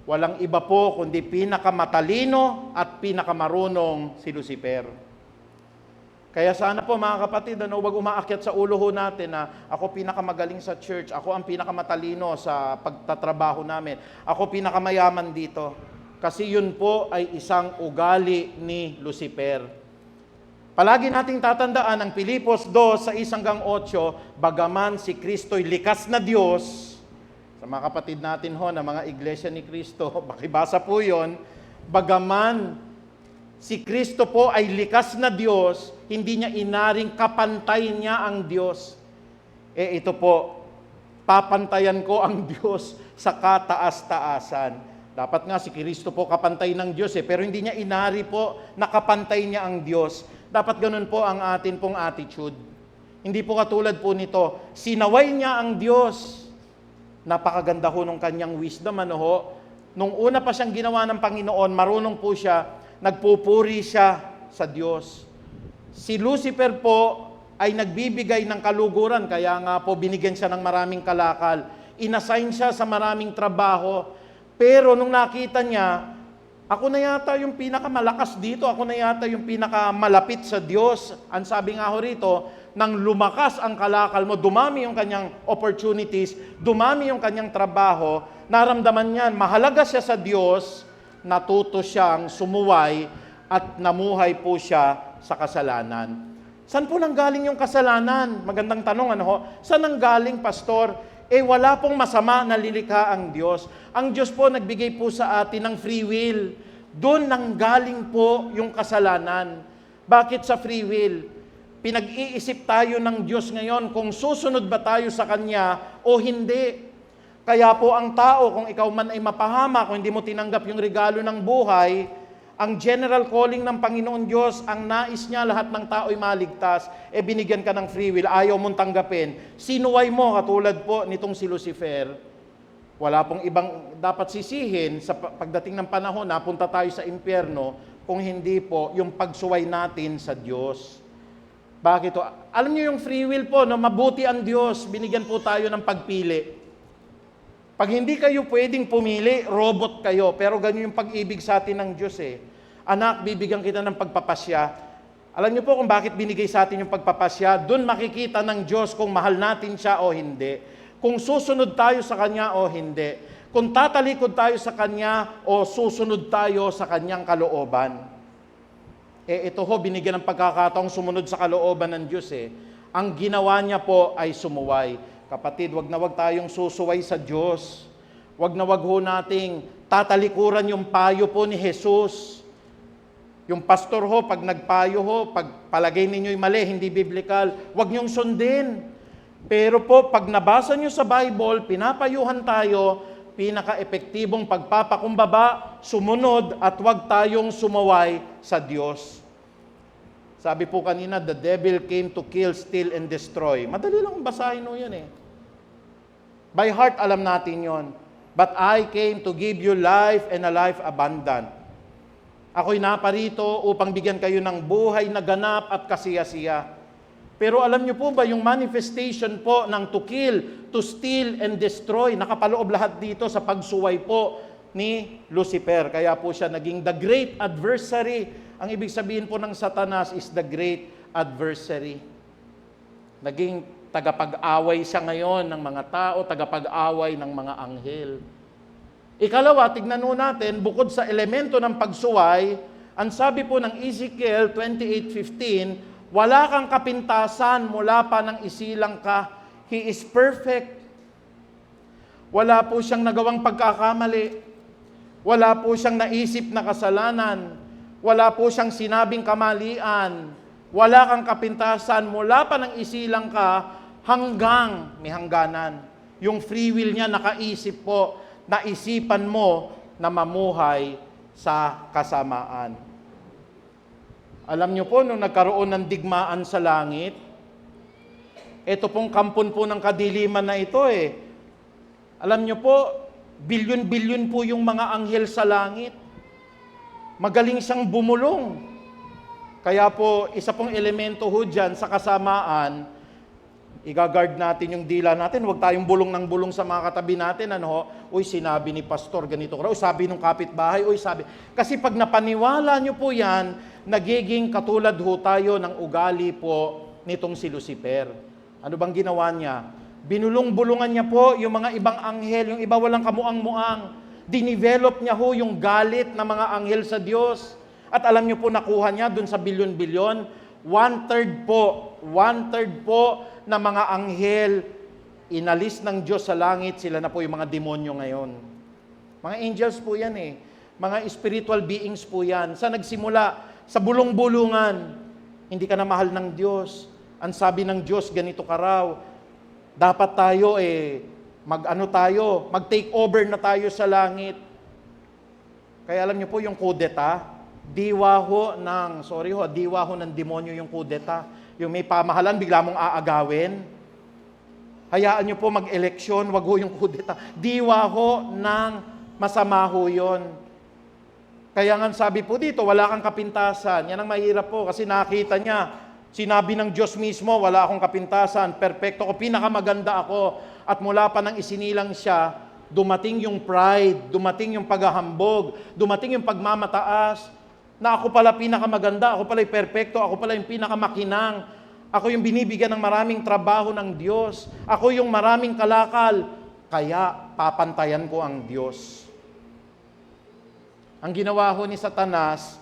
walang iba po kundi pinakamatalino at pinakamarunong si Lucifer. Kaya sana po mga kapatid, wag umaakyat sa ulo ho natin na ako pinakamagaling sa church, ako ang pinakamatalino sa pagtatrabaho namin, ako pinakamayaman dito. Kasi yun po ay isang ugali ni Lucifer. Palagi nating tatandaan ang Filipos 2:6-8, bagaman si Kristo'y likas na Diyos, sa mga kapatid natin ho na mga iglesia ni Kristo, bakibasa po yun, bagaman si Kristo po ay likas na Diyos, hindi niya inaring kapantay niya ang Diyos. Ito po, papantayan ko ang Diyos sa kataas-taasan. Dapat nga si Kristo po kapantay ng Diyos pero hindi niya inari po na kapantay niya ang Diyos. Dapat ganun po ang atin pong attitude. Hindi po katulad po nito, sinaway niya ang Diyos. Napakaganda ho nung kanyang wisdom, Nung una pa siyang ginawa ng Panginoon, marunong po siya, nagpupuri siya sa Diyos. Si Lucifer po ay nagbibigay ng kaluguran, kaya nga po binigyan siya ng maraming kalakal. Inassign siya sa maraming trabaho. Pero nung nakita niya, ako na yata yung pinakamalakas dito, ako na yata yung pinakamalapit sa Diyos. Ang sabi nga ho rito, nang lumakas ang kalakal mo, dumami yung kanyang opportunities, dumami yung kanyang trabaho, naramdaman niyan, mahalaga siya sa Diyos, natuto siyang sumuway at namuhay po siya sa kasalanan. Saan po nanggaling yung kasalanan? Magandang tanong, Saan nanggaling, pastor? Wala pong masama na lilikha ang Diyos. Ang Diyos po nagbigay po sa atin ng free will. Doon nanggaling po yung kasalanan. Bakit sa free will? Pinag-iisip tayo ng Diyos ngayon kung susunod ba tayo sa Kanya o hindi. Kaya po ang tao, kung ikaw man ay mapahama, kung hindi mo tinanggap yung regalo ng buhay, ang general calling ng Panginoon Diyos, ang nais niya lahat ng tao ay maligtas, binigyan ka ng free will, ayaw mong tanggapin. Sinuway mo, katulad po nitong si Lucifer. Wala pong ibang dapat sisihin sa pagdating ng panahon, napunta tayo sa impyerno, kung hindi po yung pagsuway natin sa Diyos. Bakit to? Alam niyo yung free will po, mabuti ang Diyos, binigyan po tayo ng pagpili. Pag hindi kayo pwedeng pumili, robot kayo. Pero ganyan yung pag-ibig sa atin ng Diyos Anak, bibigyan kita ng pagpapasya. Alam niyo po kung bakit binigay sa atin yung pagpapasya? Doon makikita ng Diyos kung mahal natin siya o hindi. kung susunod tayo sa Kanya o hindi. Kung tatalikod tayo sa Kanya o susunod tayo sa Kanyang kalooban. Ito ho, binigyan ng pagkakataong sumunod sa kalooban ng Diyos Ang ginawa niya po ay sumuway. Kapatid, wag na wag tayong susuway sa Diyos. Wag na wag ho nating tatalikuran yung payo po ni Jesus. Yung pastor ho, pag nagpayo ho, pag palagay ninyo'y mali, hindi biblical, wag niyong sundin. Pero po, pag nabasa niyo sa Bible, pinapayuhan tayo, pinaka-epektibong pagpapakumbaba, sumunod, at wag tayong sumaway sa Diyos. Sabi po kanina, the devil came to kill, steal, and destroy. Madali lang basahin ho yun By heart, alam natin yon. But I came to give you life and a life abundant. Ako'y naparito upang bigyan kayo ng buhay na ganap at kasiyasiya. Pero alam niyo po ba yung manifestation po ng to kill, to steal, and destroy, nakapaloob lahat dito sa pagsuway po ni Lucifer. Kaya po siya naging the great adversary. Ang ibig sabihin po ng Satanas is the great adversary. Naging tagapag-away siya ngayon ng mga tao, tagapag-away ng mga anghel. Ikalawa, tignan nun natin, bukod sa elemento ng pagsuway, ang sabi po ng Ezekiel 28:15, wala kang kapintasan mula pa ng isilang ka. He is perfect. Wala po siyang nagawang pagkakamali. Wala po siyang naisip na kasalanan. Wala po siyang sinabing kamalian. Wala kang kapintasan mula pa ng isilang ka hanggang may hangganan. Yung free will niya nakaisip po, naisipan mo na mamuhay sa kasamaan. Alam niyo po, nung nagkaroon ng digmaan sa langit, ito pong kampon po ng kadiliman na ito Alam niyo po, bilyon-bilyon po yung mga anghel sa langit. Magaling siyang bumulong. Kaya po, isa pong elemento ho dyan sa kasamaan, i-guard natin yung dila natin. Huwag tayong bulong ng bulong sa mga katabi natin. Uy, sinabi ni pastor ganito. Uy, sabi nung kapitbahay. Uy, sabi. Kasi pag napaniwala nyo po yan, nagiging katulad ho tayo ng ugali po nitong si Lucifer. Ano bang ginawa niya? Binulong-bulungan niya po yung mga ibang anghel, yung iba walang kamuang-muang. Dinivelop niya ho yung galit ng mga anghel sa Diyos. At alam niyo po, nakuha niya dun sa bilyon-bilyon, 1/3 po na mga anghel, inalis ng Diyos sa langit, sila na po yung mga demonyo ngayon. Mga angels po yan Mga spiritual beings po yan. Sa nagsimula, sa bulong-bulungan, hindi ka na mahal ng Diyos. Ang sabi ng Diyos, ganito ka raw. Dapat tayo mag-take over na tayo sa langit. Kaya alam niyo po yung kudeta, diwa ho ng demonyo yung kudeta. Yung may pamahalan, bigla mong aagawin. Hayaan niyo po mag-eleksyon, wag ho yung kudeta. Diwa ho ng masama ho yun. Kaya nga sabi po dito, wala kang kapintasan. Yan ang mahirap po kasi nakita niya, sinabi ng Diyos mismo, wala akong kapintasan, perfecto ko, pinakamaganda ako. At mula pa nang isinilang siya, dumating yung pride, dumating yung paghahambog, dumating yung pagmamataas, na ako pala pinakamaganda, ako pala yung perfecto, ako pala yung pinakamakinang, ako yung binibigyan ng maraming trabaho ng Diyos, ako yung maraming kalakal, kaya papantayan ko ang Diyos. Ang ginawa ho ni Satanas,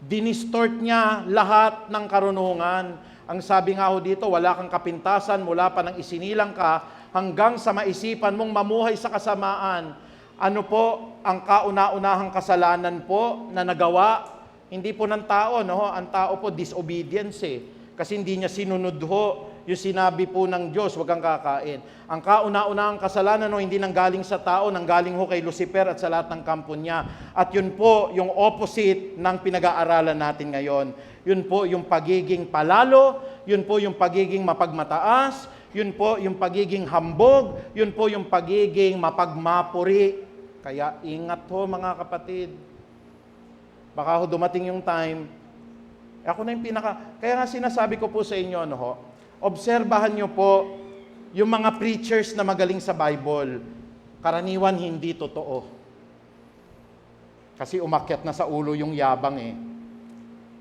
dinistort niya lahat ng karunungan. Ang sabi nga ho dito, wala kang kapintasan mula pa nang isinilang ka hanggang sa maisipan mong mamuhay sa kasamaan. Ano po ang kauna-unahang kasalanan po na nagawa? Hindi po ng tao, Ang tao po, disobedience Kasi hindi niya sinunod ho yung sinabi po ng Diyos, huwag kang kakain. Ang kauna-unahang kasalanan, hindi nanggaling sa tao, nanggaling ho kay Lucifer at sa lahat ng kampo niya. At yun po, yung opposite ng pinag-aaralan natin ngayon. Yun po, yung pagiging palalo, yun po, yung pagiging mapagmataas, yun po, yung pagiging hambog, yun po, yung pagiging mapagmapuri. Kaya ingat ho, mga kapatid. Baka ho dumating yung time, ako na yung kaya nga sinasabi ko po sa inyo, obserbahan nyo po yung mga preachers na magaling sa Bible. Karaniwan hindi totoo. Kasi umakyat na sa ulo yung yabang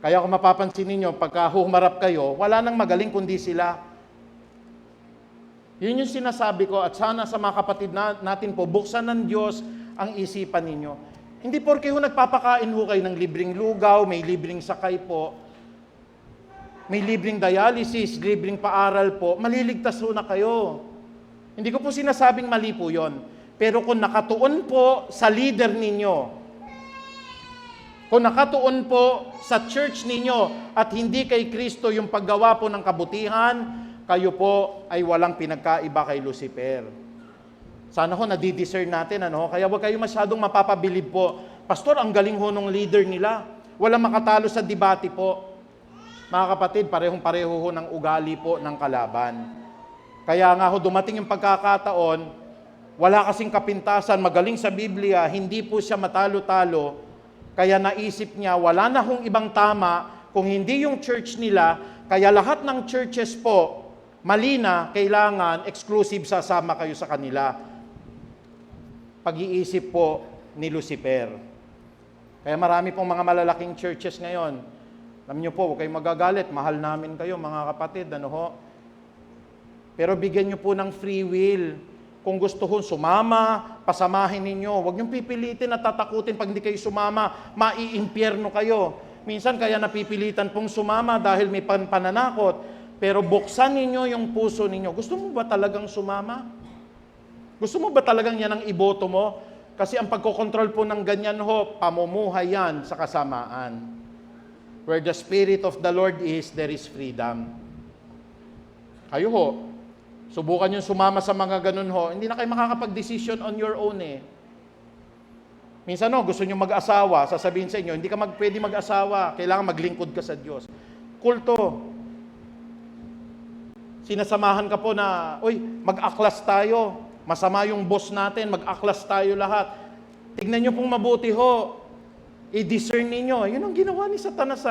Kaya kung mapapansin ninyo, pagka humarap kayo, wala nang magaling kundi sila. Yun yung sinasabi ko at sana sa mga kapatid natin po, buksan ng Diyos ang isipan ninyo. Hindi porke nagpapakain ho kayo ng libreng lugaw, may libreng sakay po, may libreng dialysis, libreng paaral po, maliligtas ho na kayo. Hindi ko po sinasabing mali po yon. Pero kung nakatuon po sa leader ninyo, kung nakatuon po sa church ninyo at hindi kay Kristo yung paggawa po ng kabutihan, kayo po ay walang pinagkaiba kay Lucifer. Sana ho nadidiscern natin, ano? Kaya huwag kayo masyadong mapapabilib po. Pastor, ang galing ho ng leader nila. Walang makatalo sa debate po. Mga kapatid, parehong-pareho ho ng ugali po ng kalaban. Kaya nga ho, dumating yung pagkakataon, wala kasing kapintasan, magaling sa Biblia, hindi po siya matalo-talo. Kaya naisip niya, wala na hong ibang tama kung hindi yung church nila. Kaya lahat ng churches po, mali na, kailangan, exclusive sasama kayo sa kanila. Pag-iisip po ni Lucifer. Kaya marami pong mga malalaking churches ngayon. Alam niyo po, huwag kayong magagalit. Mahal namin kayo, mga kapatid. Ano ho? Pero bigyan niyo po ng free will. Kung gusto ho sumama, pasamahin ninyo. Huwag niyong pipilitin at tatakutin pag hindi kayo sumama. Maiimpyerno kayo. Minsan kaya napipilitan pong sumama dahil may pananakot. Pero buksan ninyo yung puso ninyo. Gusto mo ba talagang sumama? Gusto mo ba talagang yan ang iboto mo? Kasi ang pagkokontrol po ng ganyan ho, pamumuhay yan sa kasamaan. Where the Spirit of the Lord is, there is freedom. Kayo ho, subukan yung sumama sa mga ganun ho, hindi na kayo makakapag-decision on your own eh. Minsan no, gusto nyo mag-asawa, sasabihin sa inyo, hindi ka pwede mag-asawa, kailangan maglingkod ka sa Diyos. Kulto. Sinasamahan ka po na, mag-aklas tayo. Masama yung boss natin, mag-aklas tayo lahat. Tignan nyo pong mabuti ho. I-discern ninyo. Yun ang ginawa ni Satanas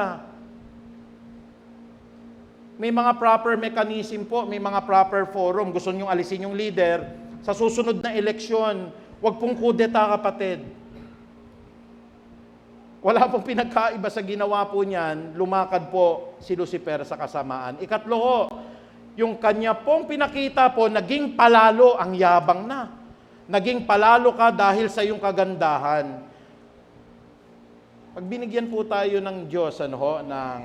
May mga proper mechanism po, may mga proper forum. Gusto nyo alisin yung leader. Sa susunod na eleksyon, huwag pong kudeta, kapatid. Wala pong pinagkaiba sa ginawa po niyan, lumakad po si Lucifer sa kasamaan. Ikatlo ho, yung kanya pong pinakita po, naging palalo ang yabang na. Naging palalo ka dahil sa iyong kagandahan. Pag binigyan po tayo ng Diyos, ng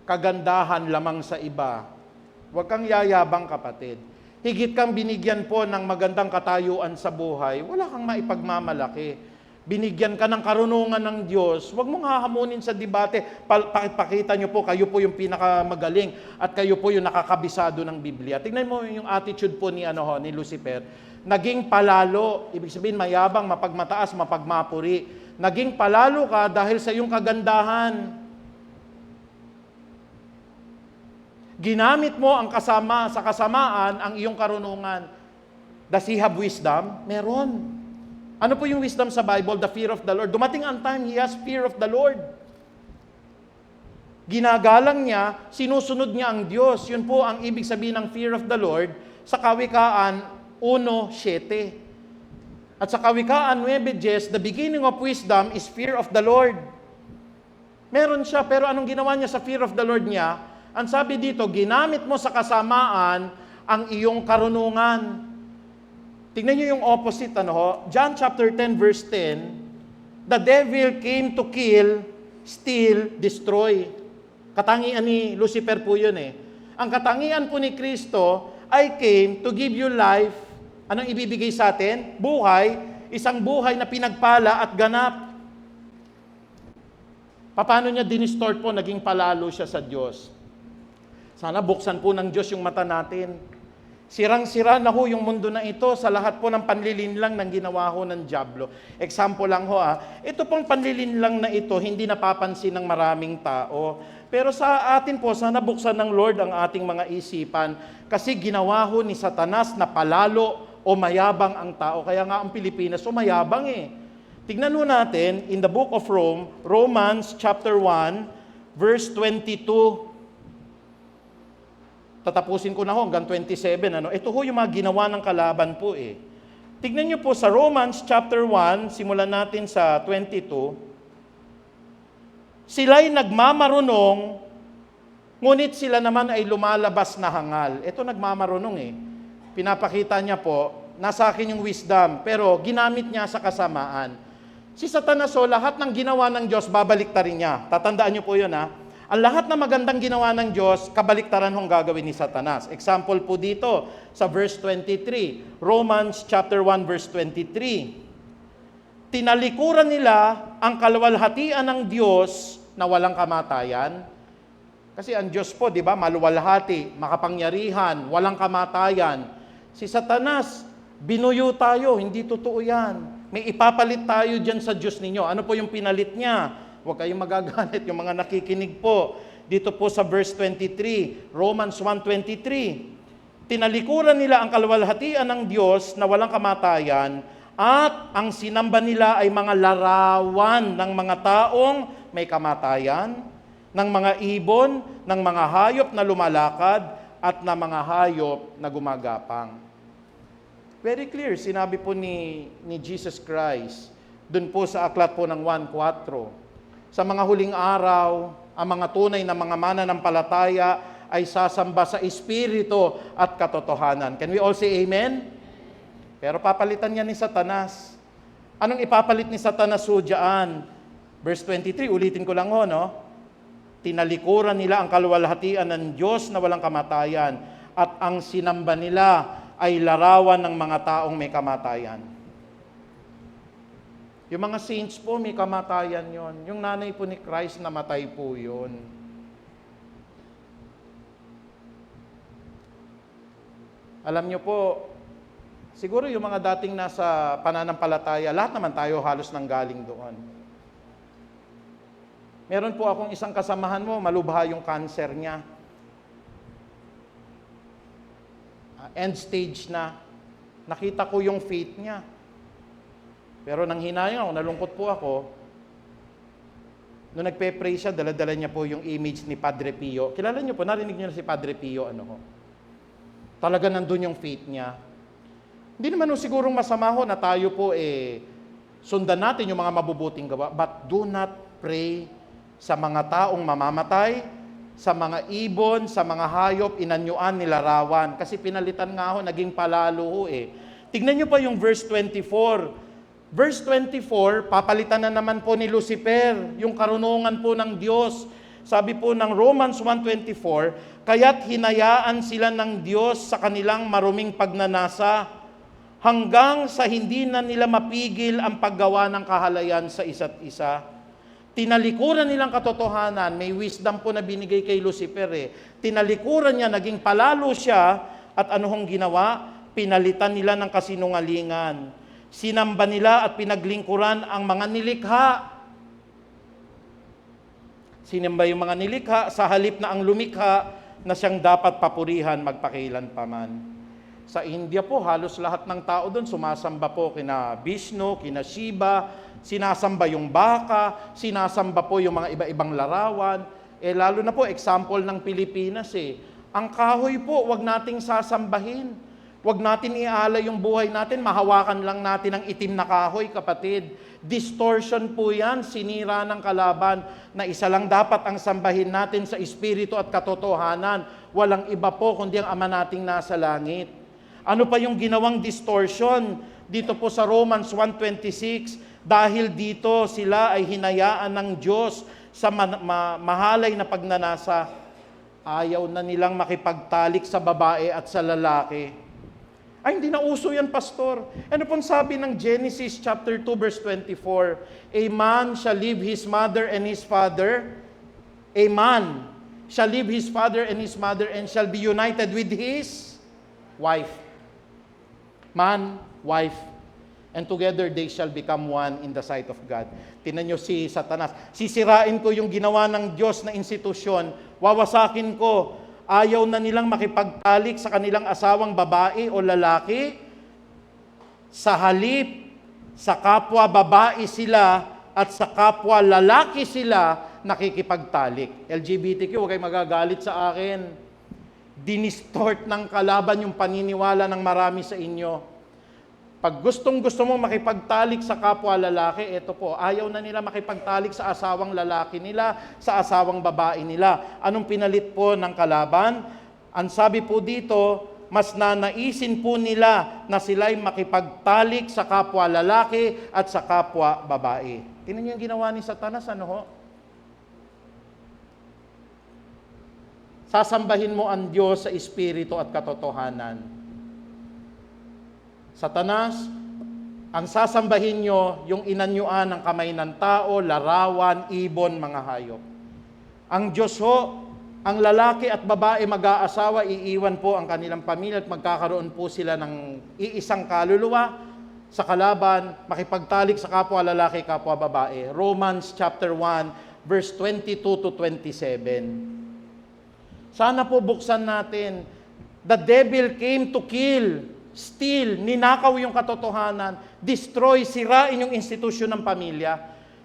kagandahan lamang sa iba, huwag kang yayabang, kapatid. Higit kang binigyan po ng magandang katayuan sa buhay, wala kang maipagmamalaki. Binigyan ka ng karunungan ng Diyos, huwag mong hahamunin sa debate. Pakita nyo po, kayo po yung pinakamagaling at kayo po yung nakakabisado ng Biblia. Tingnan mo yung attitude po ni Lucifer. Naging palalo, ibig sabihin mayabang, mapagmataas, mapagmapuri. Naging palalo ka dahil sa iyong kagandahan. Ginamit mo ang sa kasamaan ang iyong karunungan. Does he have wisdom? Meron. Ano po yung wisdom sa Bible? The fear of the Lord. Dumating ang time, he has fear of the Lord. Ginagalang niya, sinusunod niya ang Diyos. Yun po ang ibig sabihin ng fear of the Lord sa Kawikaan 1:7. At sa Kawikaan 9:10, the beginning of wisdom is fear of the Lord. Meron siya, pero anong ginawa niya sa fear of the Lord niya? Ang sabi dito, ginamit mo sa kasamaan ang iyong karunungan. Tingnan niyo yung opposite, John chapter 10, verse 10, the devil came to kill, steal, destroy. Katangian ni Lucifer po yun eh. Ang katangian po ni Kristo, I came to give you life. Anong ibibigay sa atin? Buhay, isang buhay na pinagpala at ganap. Paano niya dinistort po, naging palalo siya sa Diyos? Sana buksan po ng Diyos yung mata natin. Sirang-sira na ho yung mundo na ito sa lahat po ng panlilinlang ng ginawa ho ng dyablo. Example lang ho ito pong panlilinlang na ito, hindi napapansin ng maraming tao. Pero sa atin po, sana buksan ng Lord ang ating mga isipan kasi ginawa ho ni Satanas na palalo o mayabang ang tao. Kaya nga ang Pilipinas, mayabang eh. Tignan ho natin in the book of Romans chapter 1, verse 22. Tatapusin ko na ho hanggang 27. Ito ho yung mga ginawa ng kalaban po eh. Tignan niyo po sa Romans chapter 1, simulan natin sa 22. Sila'y nagmamarunong, ngunit sila naman ay lumalabas na hangal. Ito nagmamarunong eh. pinapakita niya po, nasa akin yung wisdom, pero ginamit niya sa kasamaan. Si Satanas, lahat ng ginawa ng Diyos, babaliktarin niya. Tatandaan niyo po yun, ha? Ang lahat na magandang ginawa ng Diyos, kabaliktaran hong gagawin ni Satanas. Example po dito, sa verse 23. Romans chapter 1, verse 23. Tinalikuran nila ang kaluwalhatian ng Diyos na walang kamatayan. Kasi ang Diyos po, di ba, maluwalhati, makapangyarihan, walang kamatayan. Si Satanas, binuyo tayo, hindi totoo yan. May ipapalit tayo dyan sa Diyos ninyo. Ano po yung pinalit niya? Huwag kayong magagalit, yung mga nakikinig po. Dito po sa verse 23, Romans 1:23. Tinalikuran nila ang kaluwalhatian ng Diyos na walang kamatayan at ang sinamba nila ay mga larawan ng mga taong may kamatayan, ng mga ibon, ng mga hayop na lumalakad, at ng mga hayop na gumagapang. Very clear, sinabi po ni Jesus Christ, dun po sa aklat po ng 1:4. Sa mga huling araw, ang mga tunay na mga mananampalataya ay sasamba sa Espiritu at katotohanan. Can we all say amen? Pero papalitan niya ni Satanas. Anong ipapalit ni Satanas ho dyan? Verse 23, ulitin ko lang ho, no? Tinalikuran nila ang kaluwalhatian ng Diyos na walang kamatayan at ang sinamba nila ay larawan ng mga taong may kamatayan. Yung mga saints po, may kamatayan yon. Yung nanay po ni Christ, namatay po yun. Alam nyo po, siguro yung mga dating nasa pananampalataya, lahat naman tayo halos nanggaling doon. Meron po akong isang kasamahan mo, malubha yung cancer niya. End stage na. Nakita ko yung faith niya. Pero nang hinayang ako, nalungkot po ako. Nung nagpe-pray siya, dala-dala niya po yung image ni Padre Pio. Kilala niyo po, narinig niyo na si Padre Pio, talaga nandun yung faith niya. Hindi naman sigurong masama ho na tayo po sundan natin yung mga mabubuting gawa, but do not pray sa mga taong mamamatay, sa mga ibon, sa mga hayop, inanyuan, nilarawan. Kasi pinalitan nga ho, naging palalo ho Tignan nyo pa yung verse 24. Verse 24, papalitan na naman po ni Lucifer, yung karunungan po ng Diyos. Sabi po ng Romans 1:24, kaya't hinayaan sila ng Diyos sa kanilang maruming pagnanasa, hanggang sa hindi na nila mapigil ang paggawa ng kahalayan sa isa't isa. Tinalikuran nilang katotohanan, may wisdom po na binigay kay Lucifer Tinalikuran niya, naging palalo siya, at ano hong ginawa? Pinalitan nila ng kasinungalingan. Sinamba nila at pinaglingkuran ang mga nilikha. Sinamba yung mga nilikha sa halip na ang lumikha na siyang dapat papurihan magpakailan paman. Sa India po, halos lahat ng tao doon sumasamba po kina Vishnu, kina Shiva, sinasamba yung baka, sinasamba po yung mga iba-ibang larawan. Lalo na po, example ng Pilipinas Ang kahoy po, wag nating sasambahin. Wag natin ialay yung buhay natin, mahawakan lang natin ang itim na kahoy, kapatid. Distortion po yan, sinira ng kalaban, na isa lang dapat ang sambahin natin sa espiritu at katotohanan. Walang iba po kundi ang Ama nating nasa langit. Ano pa yung ginawang distortion? Dito po sa Romans 1:26, dahil dito sila ay hinayaan ng Diyos sa mahalay na pagnanasa. Ayaw na nilang makipagtalik sa babae at sa lalaki. Ay, hindi na uso yan, pastor. Ano pong sabi ng Genesis chapter 2, verse 24? A man shall leave his mother and his father. A man shall leave his father and his mother and shall be united with his wife. Man, wife. And together they shall become one in the sight of God. Tingnan nyo si Satanas. Sisirain ko yung ginawa ng Diyos na institusyon. Wawasakin ko. Ayaw na nilang makipagtalik sa kanilang asawang babae o lalaki. Sa halip, sa kapwa babae sila at sa kapwa lalaki sila nakikipagtalik. LGBTQ, huwag kayo magagalit sa akin. Dinistort ng kalaban yung paniniwala ng marami sa inyo. Pag gustong-gusto mong makipagtalik sa kapwa lalaki, ito po, ayaw na nila makipagtalik sa asawang lalaki nila, sa asawang babae nila. Anong pinalit po ng kalaban? Ang sabi po dito, mas nanaisin po nila na sila'y makipagtalik sa kapwa lalaki at sa kapwa babae. Tingnan niyo yung ginawa ni Satanas, ano ho? Sasambahin mo ang Diyos sa espiritu at katotohanan. Satanas, ang sasambahin nyo, yung inanyuan ng kamay ng tao, larawan, ibon, mga hayop. Ang Diyos ho, ang lalaki at babae mag-aasawa, iiwan po ang kanilang pamilya at magkakaroon po sila ng iisang kaluluwa sa kalaban, makipagtalik sa kapwa lalaki, kapwa babae. Romans chapter 1, verse 22 to 27. Sana po buksan natin. The devil came to kill, steal, ninakaw yung katotohanan, destroy, sirain yung institusyon ng pamilya.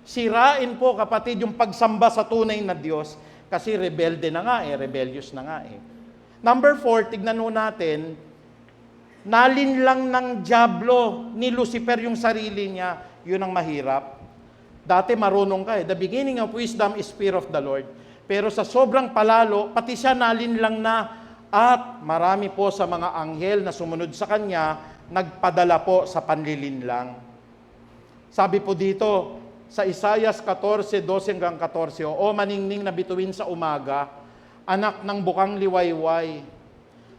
Sirain po, kapatid, yung pagsamba sa tunay na Diyos. Kasi rebelde na nga rebellious na nga Number 4, tignan mo natin, nalinlang ng dyablo ni Lucifer yung sarili niya, yun ang mahirap. Dati marunong ka The beginning of wisdom is fear of the Lord. Pero sa sobrang palalo, pati siya nalinlang na at marami po sa mga anghel na sumunod sa kanya, nagpadala po sa panlilinlang. Sabi po dito, sa Isaias 14:12-14, O maningning na bituin sa umaga, anak ng bukang liwayway,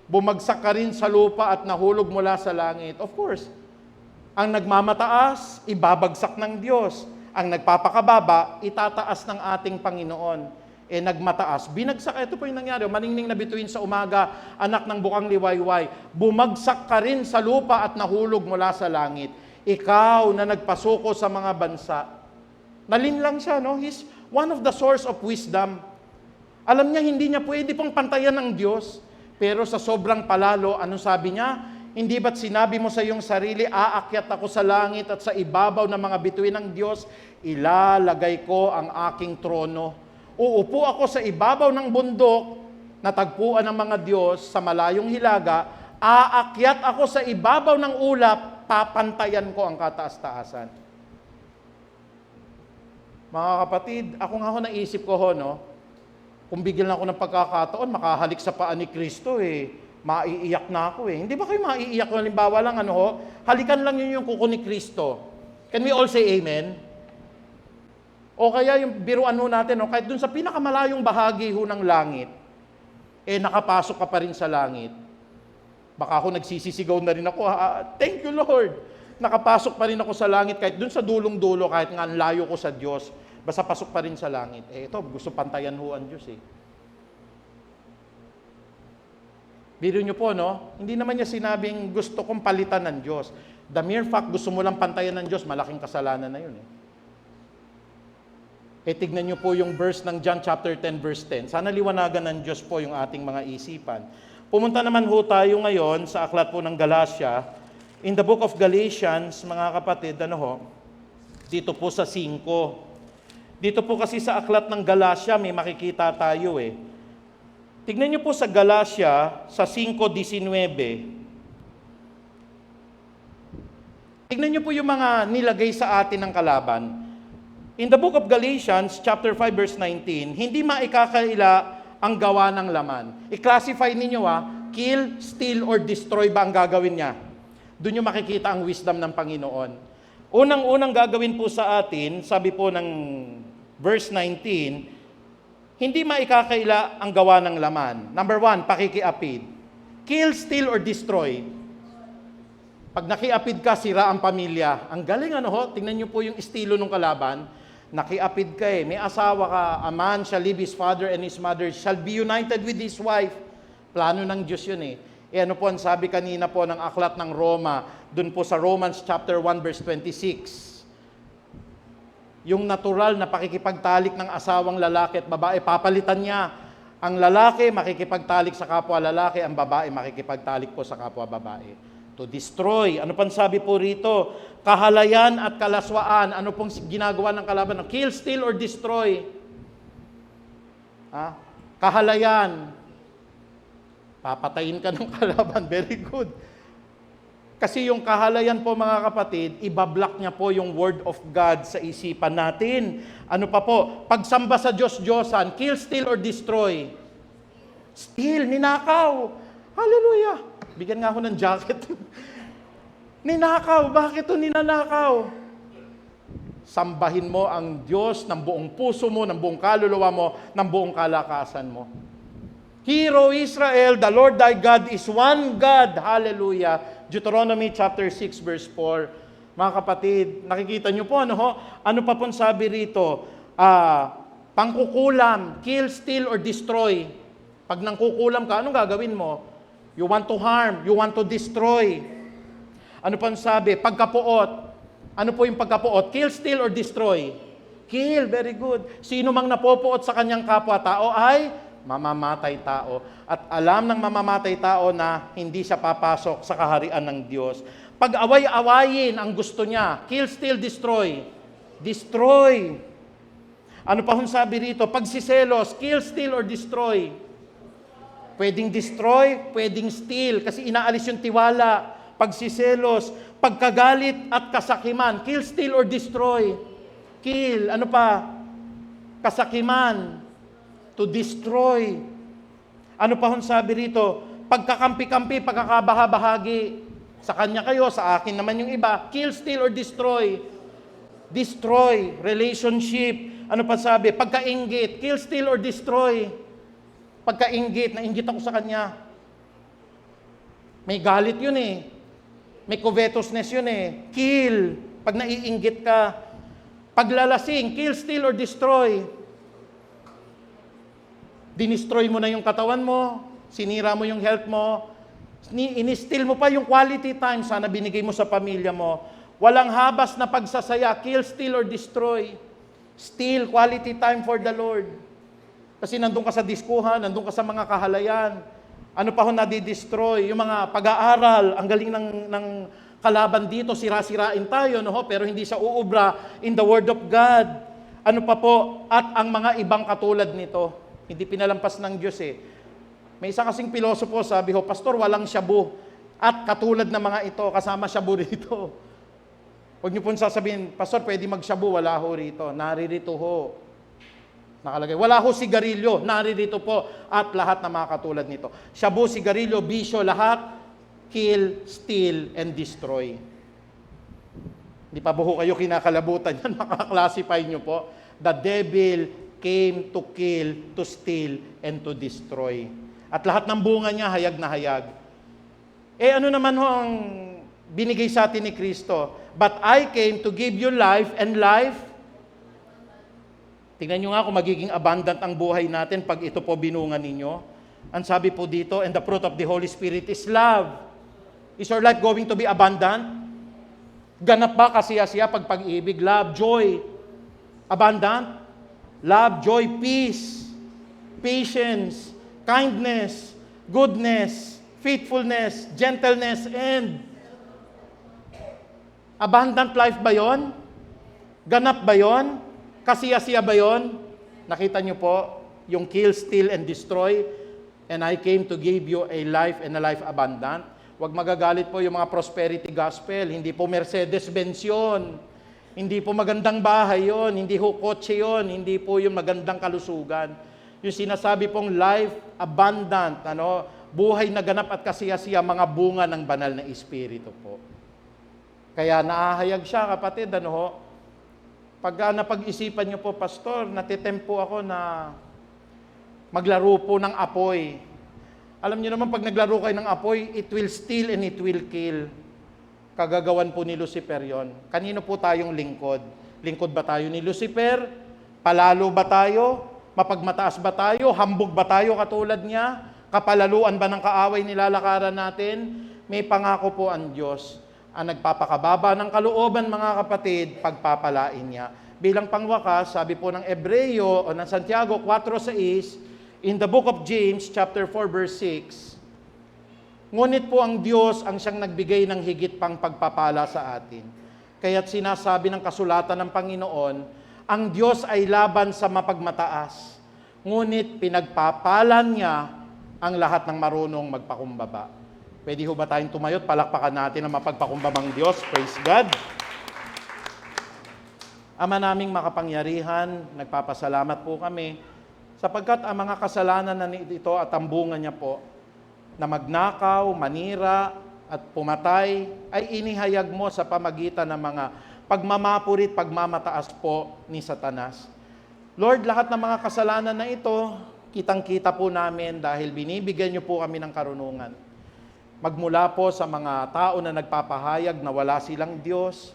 bumagsak ka rin sa lupa at nahulog mula sa langit. Of course, ang nagmamataas, ibabagsak ng Diyos. Ang nagpapakababa, itataas ng ating Panginoon. Nagmataas, binagsak. Ito po yung nangyari. Maningning na bituin sa umaga, anak ng bukang liwayway, bumagsak ka rin sa lupa at nahulog mula sa langit. Ikaw na nagpasuko sa mga bansa. Nalinlang siya, no? He's one of the source of wisdom. Alam niya, hindi niya pwede pong pantayan ng Diyos. Pero sa sobrang palalo, anong sabi niya? Hindi ba't sinabi mo sa iyong sarili, aakyat ako sa langit at sa ibabaw ng mga bituin ng Diyos, ilalagay ko ang aking trono. Uupo ako sa ibabaw ng bundok, natagpuan ng mga Diyos sa malayong hilaga, aakyat ako sa ibabaw ng ulap, papantayan ko ang kataas-taasan. Mga kapatid, ako nga naisip ko no, kung bigyan ako ng pagkakataon, makahalik sa paa ni Kristo maiiyak na ako Hindi ba kayo maiiyak? Halimbawa lang halikan lang yun yung kuko ni Kristo. Can we all say amen? O kaya yung biruan natin, kahit dun sa pinakamalayong bahagi ng langit, nakapasok ka pa rin sa langit. Baka ako nagsisisigaw na rin ako, thank you Lord. Nakapasok pa rin ako sa langit kahit dun sa dulong-dulo, kahit nga ang layo ko sa Diyos, basta pasok pa rin sa langit. Ito, gusto pantayan ang Diyos Biro nyo po, hindi naman niya sinabing gusto kong palitan ng Diyos. The mere fact, gusto mo lang pantayan ng Diyos, malaking kasalanan na yun tignan nyo po yung verse ng John chapter 10, verse 10. Sana liwanagan ng Diyos po yung ating mga isipan. Pumunta naman tayo ngayon sa aklat po ng Galatia. In the book of Galatians, mga kapatid, dito po sa 5. Dito po kasi sa aklat ng Galatia, may makikita tayo Tignan nyo po sa Galatia, sa 5:19. Tignan nyo po yung mga nilagay sa atin ng kalaban. In the book of Galatians, chapter 5, verse 19, hindi maikakaila ang gawa ng laman. I-classify ninyo kill, steal, or destroy ba ang gagawin niya? Doon nyo makikita ang wisdom ng Panginoon. Unang-unang gagawin po sa atin, sabi po ng verse 19, hindi maikakaila ang gawa ng laman. Number 1, pakikiapid. Kill, steal, or destroy. Pag nakiapid ka, sira ang pamilya. Ang galing tingnan nyo po yung estilo ng kalaban. Nakiapid ka may asawa ka, a man shall leave his father and his mother, shall be united with his wife. Plano ng Diyos yun ano po ang sabi kanina po ng aklat ng Roma, dun po sa Romans chapter 1 verse 26. Yung natural na pakikipagtalik ng asawang lalaki at babae, papalitan niya. Ang lalaki makikipagtalik sa kapwa lalaki, ang babae makikipagtalik po sa kapwa babae. To destroy. Ano pang sabi po rito? Kahalayan at kalaswaan. Ano pong ginagawa ng kalaban? Kill, steal, or destroy. Kahalayan. Papatayin ka ng kalaban. Very good. Kasi yung kahalayan po mga kapatid, ibablock niya po yung word of God sa isipan natin. Ano pa po? Pagsamba sa Diyos-Diyosan, kill, steal, or destroy. Steal, ninakaw. Hallelujah. Bigyan nga ako ng jacket. Ninakaw. Bakit ito ninanakaw? Sambahin mo ang Diyos ng buong puso mo, ng buong kaluluwa mo, ng buong kalakasan mo. Hear, O Israel, the Lord thy God is one God. Hallelujah. Deuteronomy chapter 6 verse 4. Mga kapatid, nakikita niyo po ano pa pong sabi rito? Pangkukulam, kill, steal, or destroy. Pag nangkukulam ka, anong gagawin mo? You want to harm, you want to destroy. Ano pang sabi? Pagkapuot. Ano po yung pagkapuot? Kill, steal, or destroy? Kill, very good. Sino mang napopuot sa kanyang kapwa-tao ay mamamatay tao. At alam ng mamamatay tao na hindi siya papasok sa kaharian ng Diyos. Pag away-awayin ang gusto niya, kill, steal, destroy. Destroy. Ano pa hong sabi rito? Pagsiselos, kill, steal, or destroy. Pwedeng destroy, pwedeng steal, kasi inaalis yung tiwala. Pagsiselos, pagkagalit at kasakiman, kill, steal, or destroy. Kill, ano pa? Kasakiman, to destroy. Ano pa hong sabi rito? Pagkakampi-kampi, pagkakabaha-bahagi. Sa kanya kayo, sa akin naman yung iba. Kill, steal, or destroy. Destroy, relationship. Ano pa sabi? Pagkainggit, kill, steal, or destroy. Pagkainggit, nainggit ako sa kanya. May galit yun eh. May covetousness yun eh. Kill, pag naiinggit ka. Paglalasing, kill, steal, or destroy. Dinestroy mo na yung katawan mo, sinira mo yung health mo, inistil mo pa yung quality time, sana binigay mo sa pamilya mo. Walang habas na pagsasaya, kill, steal, or destroy. Steal, quality time for the Lord. Kasi nandun ka sa diskuhan, nandun ka sa mga kahalayan. Ano pa ho nadi-destroy? Yung mga pag-aaral, ang galing ng kalaban dito, sira-sirain tayo, pero hindi siya uubra in the Word of God. Ano pa po? At ang mga ibang katulad nito. Hindi pinalampas ng Diyos eh. May isa kasing pilosopo, sabi ho, Pastor, walang shabu. At katulad ng mga ito, kasama shabu rito. Huwag niyo pong sasabihin, Pastor, pwede mag-shabu, wala ho rito. Naririto ho. Nakalagay. Wala ho sigarilyo, naririto po. At lahat na mga katulad nito. Shabu, sigarilyo, bisyo, lahat, kill, steal, and destroy. Hindi pa buho kayo kinakalabutan yan, makaklasify niyo po. The devil came to kill, to steal, and to destroy. At lahat ng bunga niya, hayag na hayag. Ano naman ho ang binigay sa atin ni Kristo? But I came to give you life, and life. Tingnan nyo nga kung magiging abundant ang buhay natin pag ito po binungan ninyo. Ang sabi po dito, and the fruit of the Holy Spirit is love. Is your life going to be abundant? Ganap ba kasiya-siya pag-ibig? Love, joy. Abundant? Love, joy, peace, patience, kindness, goodness, faithfulness, gentleness, and abundant life ba yon? Ganap ba yon? Kasiya-siya ba yon? Nakita niyo po, yung kill, steal, and destroy, and I came to give you a life and a life abundant. Huwag magagalit po yung mga prosperity gospel. Hindi po Mercedes-Benz yun. Hindi po magandang bahay yon, hindi po kotse yon, hindi po yung magandang kalusugan. Yung sinasabi pong life abundant, buhay na ganap at kasiyasiya, mga bunga ng banal na Espiritu po. Kaya naahayag siya, kapatid, pag napag-isipan niyo po, Pastor, natitempo ako na maglaro po ng apoy. Alam niyo naman, pag naglaro kayo ng apoy, it will steal and it will kill. Kagagawan po ni Lucifer yon. Kanino po tayong lingkod? Lingkod ba tayo ni Lucifer? Palalo ba tayo? Mapagmataas ba tayo? Hambog ba tayo katulad niya? Kapalaluan ba ng kaaway nilalakaran natin? May pangako po ang Diyos. Ang nagpapakababa ng kalooban, mga kapatid, pagpapalain niya. Bilang pangwakas, sabi po ng Ebreo o ng Santiago 4:6, in the book of James, chapter 4, verse 6, ngunit po ang Diyos ang siyang nagbigay ng higit pang pagpapala sa atin. Kaya't sinasabi ng kasulatan ng Panginoon, ang Diyos ay laban sa mapagmataas, ngunit pinagpapalan niya ang lahat ng marunong magpakumbaba. Pwede ho ba tayong tumayot? Palakpakan natin ang mapagpakumbabang Diyos. Praise God. Ama naming makapangyarihan, nagpapasalamat po kami sapagkat ang mga kasalanan na ito at ang bunga niya po na magnakaw, manira, at pumatay ay inihayag mo sa pamagitan ng mga pagmamapurit, pagmamataas po ni Satanas. Lord, lahat ng mga kasalanan na ito, kitang-kita po namin dahil binibigyan niyo po kami ng karunungan. Magmula po sa mga tao na nagpapahayag na wala silang Diyos,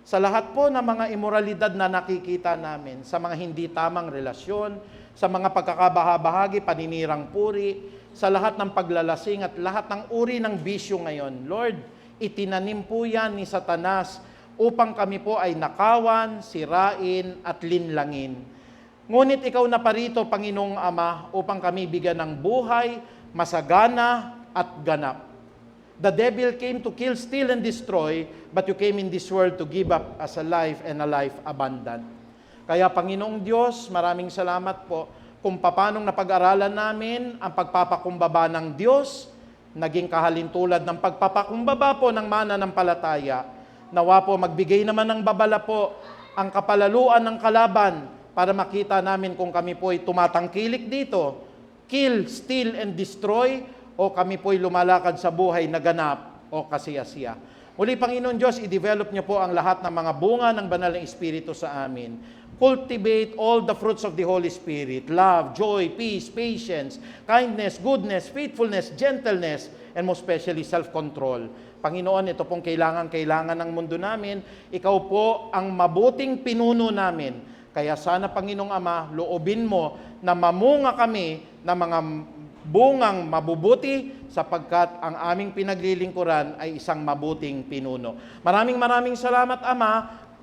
sa lahat po ng mga imoralidad na nakikita namin, sa mga hindi tamang relasyon, sa mga pagkakabahabahagi, paninirang puri, sa lahat ng paglalasing at lahat ng uri ng bisyo ngayon. Lord, itinanim po yan ni Satanas upang kami po ay nakawan, sirain at linlangin. Ngunit ikaw na parito, Panginoong Ama, upang kami bigyan ng buhay, masagana at ganap. The devil came to kill, steal, and destroy, but you came in this world to give up as a life and a life abundant. Kaya Panginoong Diyos, maraming salamat po kung paanong napag-aralan namin ang pagpapakumbaba ng Diyos, naging kahalintulad ng pagpapakumbaba po ng mananampalataya. Nawa po magbigay naman ng babala po ang kapalaluan ng kalaban para makita namin kung kami po ay tumatangkilik dito, kill, steal, and destroy, o kami po ay lumalakad sa buhay na ganap o kasiyasiya. Muli, Panginoon Diyos, i-develop niyo po ang lahat ng mga bunga ng banal na Espiritu sa amin. Cultivate all the fruits of the Holy Spirit, love, joy, peace, patience, kindness, goodness, faithfulness, gentleness, and most especially self-control. Panginoon, ito pong kailangan ng mundo namin. Ikaw po ang mabuting pinuno namin. Kaya sana, Panginoong Ama, loobin mo na mamunga kami ng mga bungang mabubuti sapagkat ang aming pinaglilingkuran ay isang mabuting pinuno. Maraming salamat, Ama,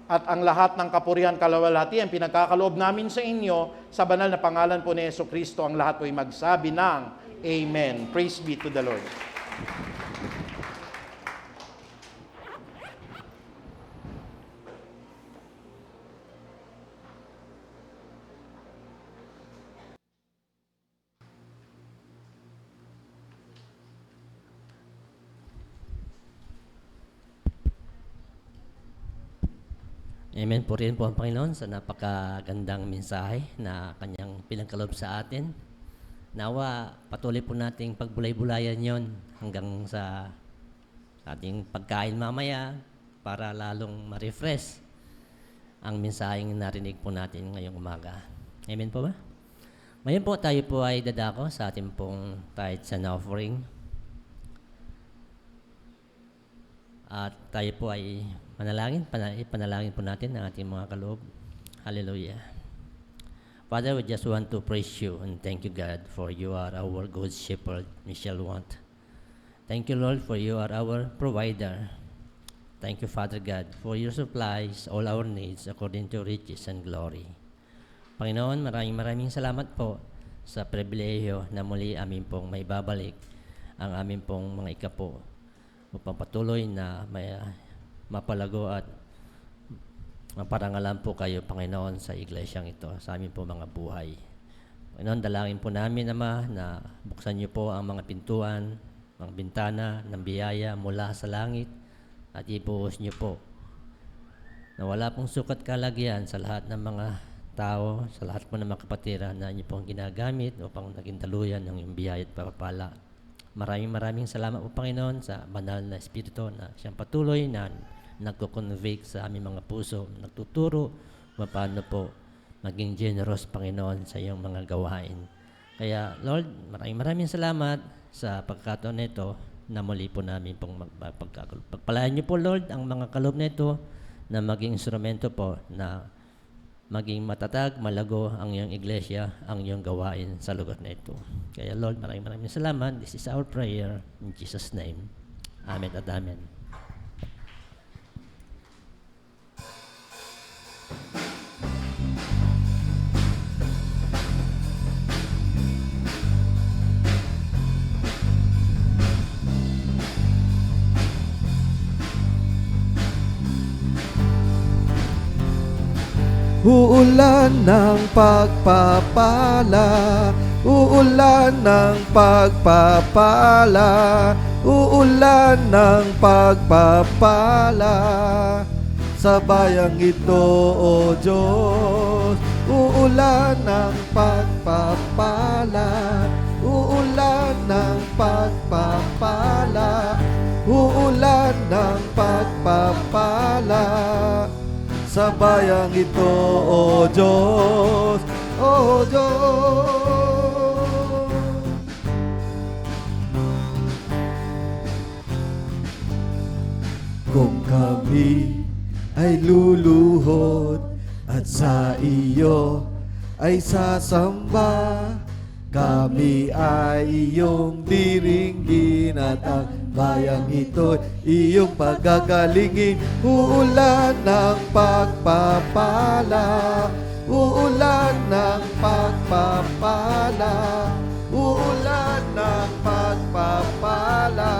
at ang lahat ng kapurihan, kalawalhatian, pinagkakaloob namin sa inyo, sa banal na pangalan po ni Jesucristo, ang lahat po'y magsabi ng Amen. Praise be to the Lord. Amen po rin po ang Panginoon sa napakagandang mensahe na kanyang pinagkaloob sa atin. Nawa, patuloy po nating pagbulay-bulayan yon hanggang sa ating pagkain mamaya para lalong ma-refresh ang mensaheng narinig po natin ngayong umaga. Amen po ba? Ngayon po tayo po ay dadako sa ating pong tithes and offering. At tayo po ay panalangin po natin ang ating mga kaloob. Hallelujah. Father, we just want to praise you and thank you, God, for you are our good shepherd, we shall want. Thank you, Lord, for you are our provider. Thank you, Father God, for your supplies all our needs according to riches and glory. Panginoon, maraming salamat po sa pribilehiyo na muli amin pong may babalik ang amin pong mga ikapo upang patuloy na may mapalago at maparangalan po kayo, Panginoon, sa iglesyang ito, sa amin po mga buhay. Panginoon, dalangin po namin, Ama, na buksan niyo po ang mga pintuan, mga bintana ng biyaya mula sa langit at ibuhos niyo po na wala pong sukat kalagyan sa lahat ng mga tao, sa lahat po ng mga kapatiran na niyo pong ginagamit upang naging daluyan ng iyong biyaya at papapala. Maraming salamat po, Panginoon, sa banal na Espiritu na siyang patuloy na nagko-convict sa aming mga puso, nagtuturo paano po maging generous, Panginoon, sa iyong mga gawain. Kaya, Lord, maraming salamat sa pagkataon nito na muli po namin pong pagpalaan niyo po, Lord, ang mga kaloob nito na maging instrumento po na maging matatag, malago ang iyong iglesia, ang iyong gawain sa lugar na ito. Kaya, Lord, maraming salamat. This is our prayer in Jesus' name. Amen at amen. Uulan ng pagpapala, uulan ng pagpapala, uulan ng pagpapala sa bayang ito, O Diyos. Uulan ng pagpapala, uulan ng pagpapala sa bayang ito, O Diyos, O Diyos. Kung kami ay luluhod at sa iyo ay sasamba, kami ay iyong diringgin at ang bayang ito iyong pagagalingin. Uulan ng pagpapala, uulan ng pagpapala, uulan ng pagpapala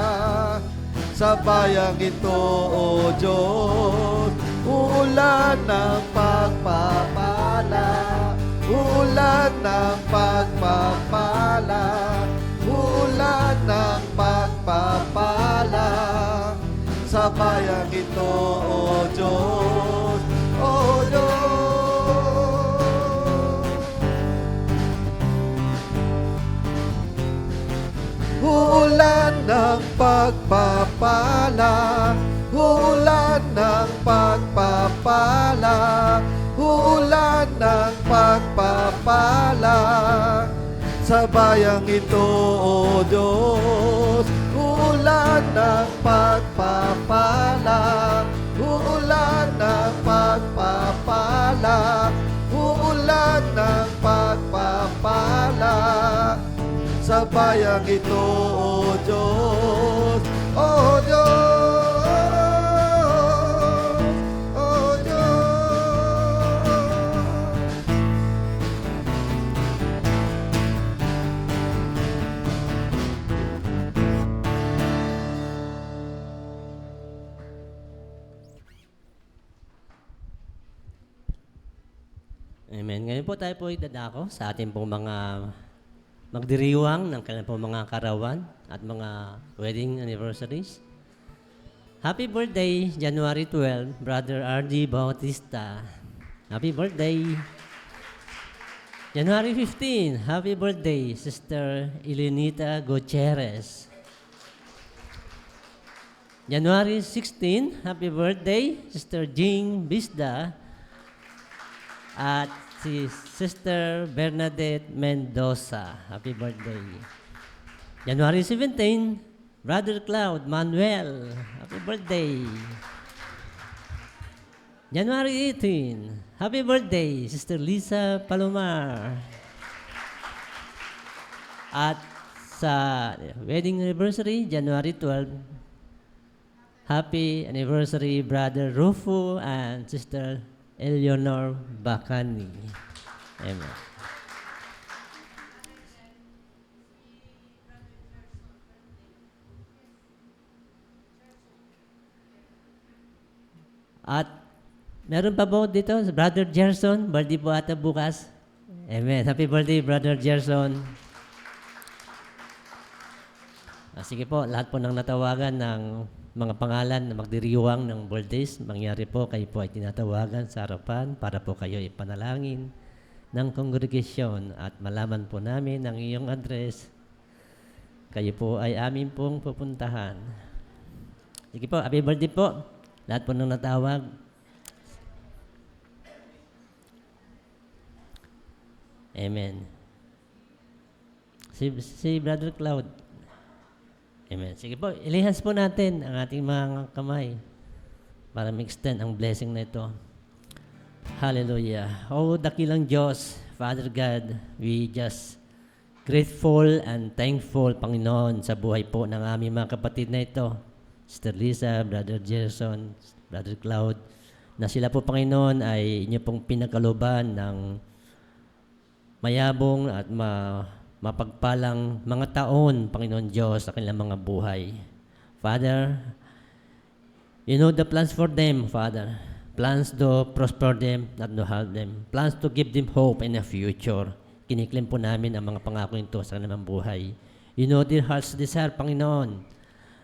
sa bayang ito, O Diyos. Uulan ng pagpapala, uulan ng pagpapala, uulan ng pagpapala sa bayang ito, O Diyos, O Diyos. Uulan ng pagpapala, uulan ng pagpapala, uulan ng pagpapala sa bayang ito, O Diyos. Uulan ng pagpapala, uulan ng pagpapala, uulan ng pagpapala sa bayang ito, O Diyos, O Diyos, O Diyos. Amen. Ngayon po tayo po dadako sa ating pong mga magdiriwang ng kanilang pong mga karawan at mga wedding anniversaries. Happy birthday, January 12, Brother R.D. Bautista. Happy birthday. January 15, happy birthday, Sister Elenita Gutierrez. January 16, happy birthday, Sister Jing Bisda. At si Sister Bernadette Mendoza. Happy birthday. January 17, Brother Cloud Manuel. Happy birthday. January 18, happy birthday, Sister Lisa Palomar. At sa wedding anniversary, January 12, happy anniversary, Brother Rufo and Sister Eleanor Bacani. Amen. At meron pa po dito, Brother Gerson, birthday po ata bukas. Amen. Happy birthday, Brother Gerson. Sige po, lahat po ng natawagan ng mga pangalan na magdiriwang ng birthdays, mangyari po, kayo po ay tinatawagan sa harapan para po kayo ipanalangin ng kongregasyon at malaman po namin ang iyong address. Kayo po ay amin pong pupuntahan. Sige po, happy birthday po. Lahat po ng natawag. Amen. Si Brother Cloud. Amen. Sige po, ilihans po natin ang ating mga kamay para ma-extend ang blessing na ito. Hallelujah. Oh, dakilang Diyos, Father God, we just grateful and thankful, Panginoon, sa buhay po ng aming mga kapatid na ito. Sister Lisa, Brother Gerson, Brother Cloud, na sila po, Panginoon, ay inyo pong pinagkalooban ng mayabong at mapagpalang mga taon, Panginoon Diyos, sa kanilang mga buhay. Father, you know the plans for them, Father. Plans to prosper them, not to harm them. Plans to give them hope in the future. Kiniklaim po namin ang mga pangako ito sa kanilang buhay. You know their heart's desire, Panginoon.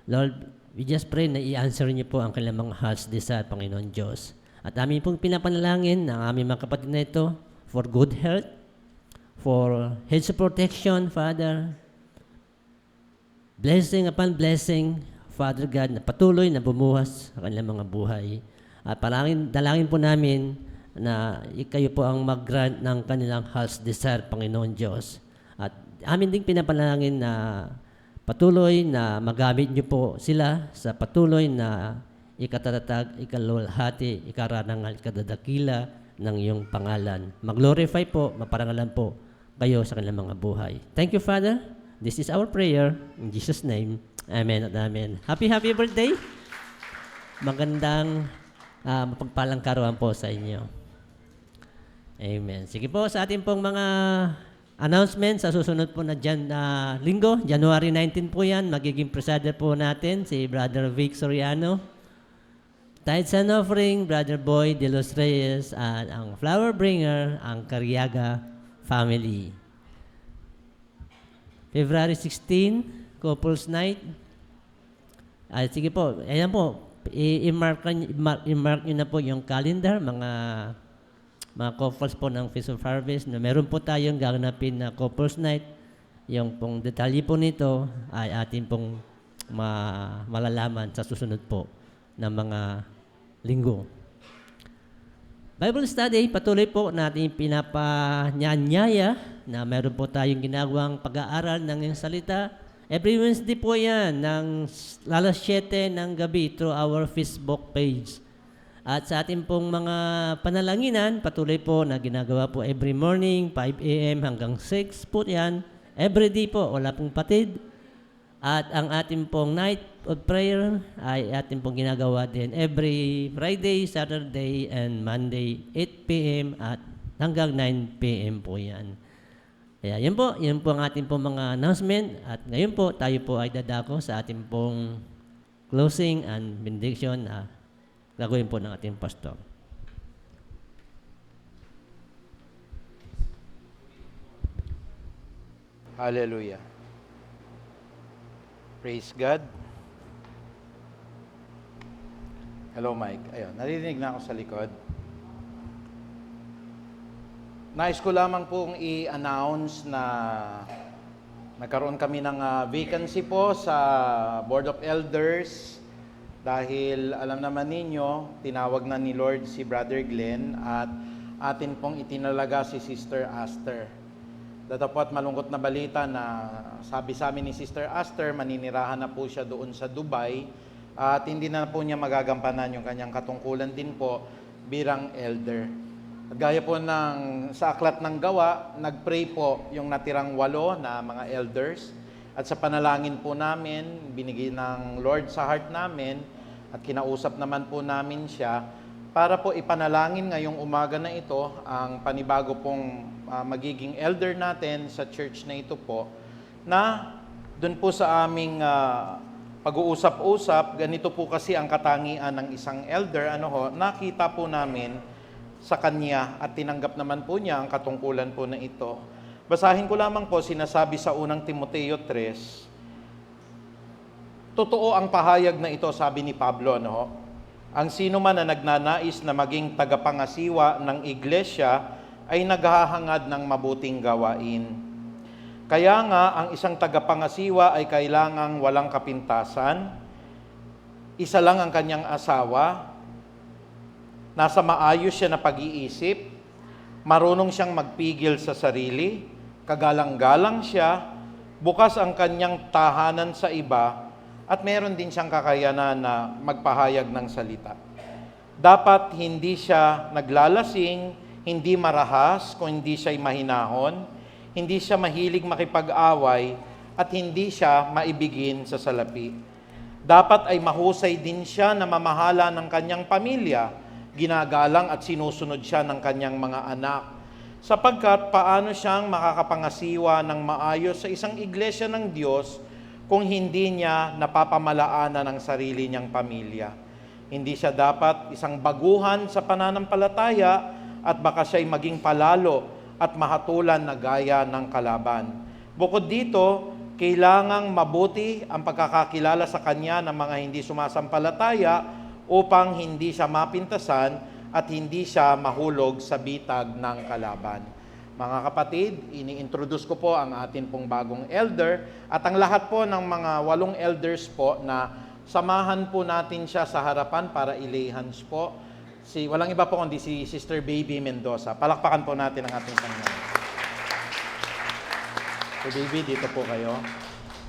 Lord, we just pray na i-answer niyo po ang kanilang mga heart's desire, Panginoon Diyos. At amin pong pinapanalangin ang aming mga kapatid na ito for good health, for hedge protection, Father. Blessing upon blessing, Father God, na patuloy na bumuhas sa kanilang mga buhay. At dalangin po namin na kayo po ang mag-grant ng kanilang heart's desire, Panginoon Diyos. At amin ding pinapanalangin na patuloy na magamit niyo po sila sa patuloy na ikatatag, ikalulhati, ikaranangal, ikadadakila ng iyong pangalan. Mag-glorify po, maparangalan po kayo sa kanilang mga buhay. Thank you, Father. This is our prayer. In Jesus' name, amen at amen. Happy birthday. Magandang mapagpalang karuan po sa inyo. Amen. Sige po, sa ating pong mga announcements, sa susunod po na linggo, January 19 po yan, magiging presider po natin si Brother Vic Soriano. Tithes and offering, Brother Boy de los Reyes, at ang flower bringer, ang Cariaga family. February 16, Couples Night. Ay, sige po, ayan po, i-mark nyo na po yung calendar, mga couples po ng Feast of Harvest. Na meron po tayong gaganapin na Couples Night. Yung pong detalye po nito ay atin pong malalaman sa susunod po ng mga linggo. Bible study, patuloy po natin pinapanyanyaya na meron po tayong ginagawang pag-aaral ng iyong salita. Every Wednesday po yan, ng alas 7 ng gabi through our Facebook page. At sa ating pong mga panalanginan, patuloy po na ginagawa po every morning, 5 a.m. hanggang 6 po yan. Every day po, wala pong patid. At ang ating pong night of prayer ay ating pong ginagawa din every Friday, Saturday, and Monday, 8 p.m. at hanggang 9 p.m. po yan. Kaya yan po ang ating pong mga announcement. At ngayon po, tayo po ay dadako sa ating pong closing and benediction na gagawin po ng ating pastor. Hallelujah. Praise God. Hello, Mike. Ayun, narinig na ako sa likod. Nais ko lamang pong i-announce na nagkaroon kami ng vacancy po sa Board of Elders dahil alam naman ninyo, tinawag na ni Lord si Brother Glenn at atin pong itinalaga si Sister Aster. Datapot malungkot na balita na sabi sa amin ni Sister Aster, maninirahan na po siya doon sa Dubai at hindi na po niya magagampanan yung kanyang katungkulan din po bilang elder. At gaya po sa aklat ng gawa, nag-pray po yung natirang 8 na mga elders. At sa panalangin po namin, binigay ng Lord sa heart namin at kinausap naman po namin siya para po ipanalangin ngayong umaga na ito ang panibago pong magiging elder natin sa church na ito po na dun po sa aming pag-uusap-usap, ganito po kasi ang katangian ng isang elder, nakita po namin sa kanya at tinanggap naman po niya ang katungkulan po na ito. Basahin ko lamang po, sinasabi sa unang Timoteo 3, totoo ang pahayag na ito, sabi ni Pablo, ang sino man na nagnanais na maging tagapangasiwa ng iglesia ay naghahangad ng mabuting gawain. Kaya nga, ang isang tagapangasiwa ay kailangang walang kapintasan, isa lang ang kanyang asawa, nasa maayos siya na pag-iisip, marunong siyang magpigil sa sarili, kagalang-galang siya, bukas ang kanyang tahanan sa iba, at meron din siyang kakayanan na magpahayag ng salita. Dapat hindi siya naglalasing, hindi marahas, kung hindi siya'y mahinahon, hindi siya mahilig makipag-away, at hindi siya maibigin sa salapi. Dapat ay mahusay din siya na mamahala ng kanyang pamilya, ginagalang at sinusunod siya ng kanyang mga anak. Sapagkat paano siyang makakapangasiwa ng maayos sa isang iglesia ng Diyos kung hindi niya napapamalaan ng sarili niyang pamilya. Hindi siya dapat isang baguhan sa pananampalataya at baka siya'y maging palalo at mahatulan na gaya ng kalaban. Bukod dito, kailangang mabuti ang pagkakakilala sa kanya ng mga hindi sumasampalataya upang hindi siya mapintasan at hindi siya mahulog sa bitag ng kalaban. Mga kapatid, ini-introduce ko po ang atin pong bagong elder at ang lahat po ng mga 8 elders po na samahan po natin siya sa harapan para i-lay hands po. walang iba po kundi si Sister Baby Mendoza. Palakpakan po natin ang ating Panginoon. So Baby, dito po kayo.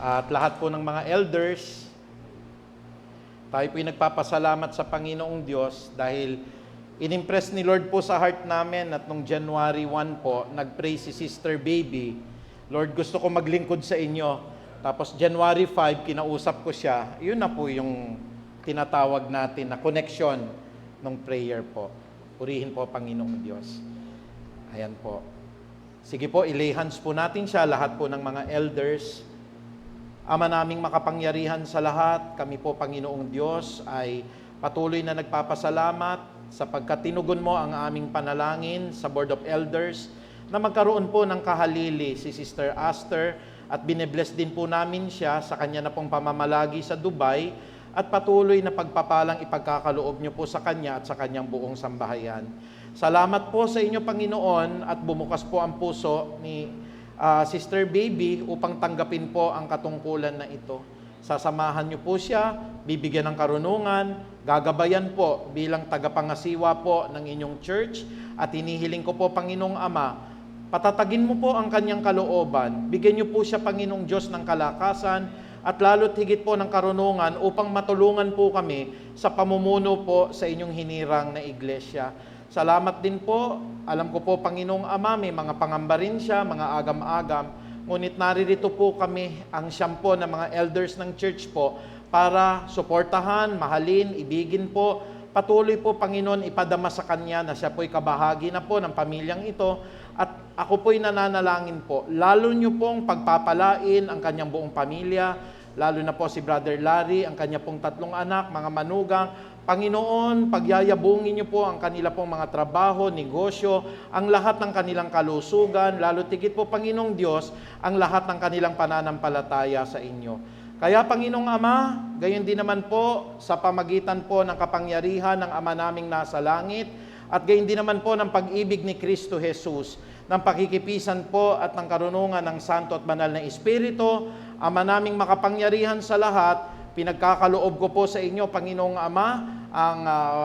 At lahat po ng mga elders, tayo po'y nagpapasalamat sa Panginoong Diyos dahil inimpress ni Lord po sa heart namin at nung January 1 po, nag-pray si Sister Baby, Lord, gusto ko maglingkod sa inyo. Tapos January 5, kinausap ko siya. Yun na po yung tinatawag natin na connection ng prayer po. Purihin po Panginoong Diyos. Ayan po. Sige po, ilay hands po natin siya, lahat po ng mga elders. Ama naming makapangyarihan sa lahat, kami po Panginoong Diyos ay patuloy na nagpapasalamat sapagkat tinugon mo ang aming panalangin sa Board of Elders na magkaroon po ng kahalili si Sister Aster at binebless din po namin siya sa kanya na pong pamamalagi sa Dubai at patuloy na pagpapalang ipagkakaloob niyo po sa kanya at sa kanyang buong sambahayan. Salamat po sa inyo, Panginoon, at bumukas po ang puso ni Sister Baby upang tanggapin po ang katungkulan na ito. Sasamahan niyo po siya, bibigyan ng karunungan, gagabayan po bilang tagapangasiwa po ng inyong church at hinihiling ko po, Panginoong Ama, patatagin mo po ang kanyang kalooban, bigyan niyo po siya, Panginoong Diyos, ng kalakasan at lalo't higit po ng karunungan upang matulungan po kami sa pamumuno po sa inyong hinirang na iglesia. Salamat din po. Alam ko po, Panginoong Ama, may mga pangamba rin siya, mga agam-agam. Ngunit naririto po kami, ang siyam po ng mga elders ng church po, para suportahan, mahalin, ibigin po. Patuloy po, Panginoon, ipadama sa Kanya na siya po'y kabahagi na po ng pamilyang ito. At ako po'y nananalangin po, lalo niyo pong pagpapalain ang kanyang buong pamilya, lalo na po si Brother Larry, ang kanya pong 3 anak, mga manugang. Panginoon, pagyayabungin niyo po ang kanila pong mga trabaho, negosyo, ang lahat ng kanilang kalusugan, lalo tigit po, Panginoong Diyos, ang lahat ng kanilang pananampalataya sa inyo. Kaya, Panginoong Ama, gayon din naman po sa pamagitan po ng kapangyarihan ng Ama naming nasa langit, at gayon din naman po ng pag-ibig ni Kristo Jesus, ng pakikipisan po at ng karunungan ng Santo at Banal na Espiritu, Ama naming makapangyarihan sa lahat, pinagkakaloob ko po sa inyo, Panginoong Ama, ang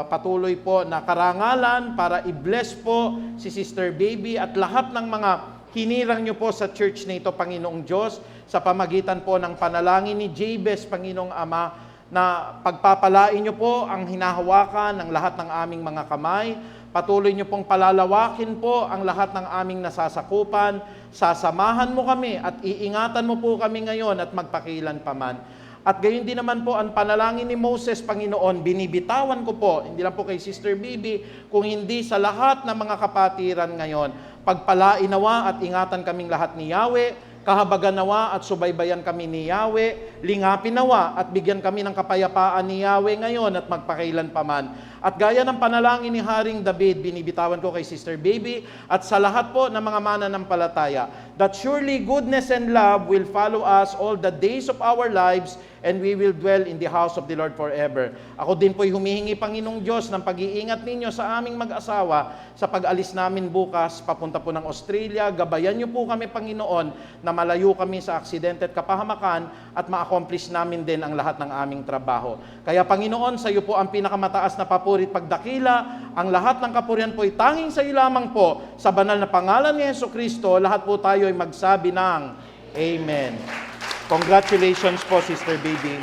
patuloy po na karangalan para i-bless po si Sister Baby at lahat ng mga hinirang nyo po sa church na ito, Panginoong Diyos, sa pamagitan po ng panalangin ni Jabez, Panginoong Ama, na pagpapalain nyo po ang hinahawakan ng lahat ng aming mga kamay. Patuloy nyo pong palalawakin po ang lahat ng aming nasasakupan. Sasamahan mo kami at iingatan mo po kami ngayon at magpakilan paman. At gayon din naman po ang panalangin ni Moses, Panginoon, binibitawan ko po, hindi lang po kay Sister Baby, kung hindi sa lahat ng mga kapatiran ngayon. Pagpalain nawa at ingatan kaming lahat ni Yahweh, kahabagan nawa at subaybayan kami ni Yahweh, lingapin nawa at bigyan kami ng kapayapaan ni Yahweh ngayon at magpakailan paman. At gaya ng panalangin ni Haring David, binibitawan ko kay Sister Baby at sa lahat po ng mga mananampalataya, that surely goodness and love will follow us all the days of our lives and we will dwell in the house of the Lord forever. Ako din po'y humihingi, Panginoong Diyos, ng pag-iingat ninyo sa aming mag-asawa sa pag-alis namin bukas, papunta po ng Australia. Gabayan niyo po kami, Panginoon, na malayo kami sa aksidente at kapahamakan at ma-accomplish namin din ang lahat ng aming trabaho. Kaya, Panginoon, sa iyo po ang pinakamataas na papuri at pagdakila. Ang lahat ng kapurihan po'y tanging sa iyo lamang po. Sa banal na pangalan ni Jesucristo, lahat po tayo ay magsabi ng Amen. Congratulations po, Sister Baby.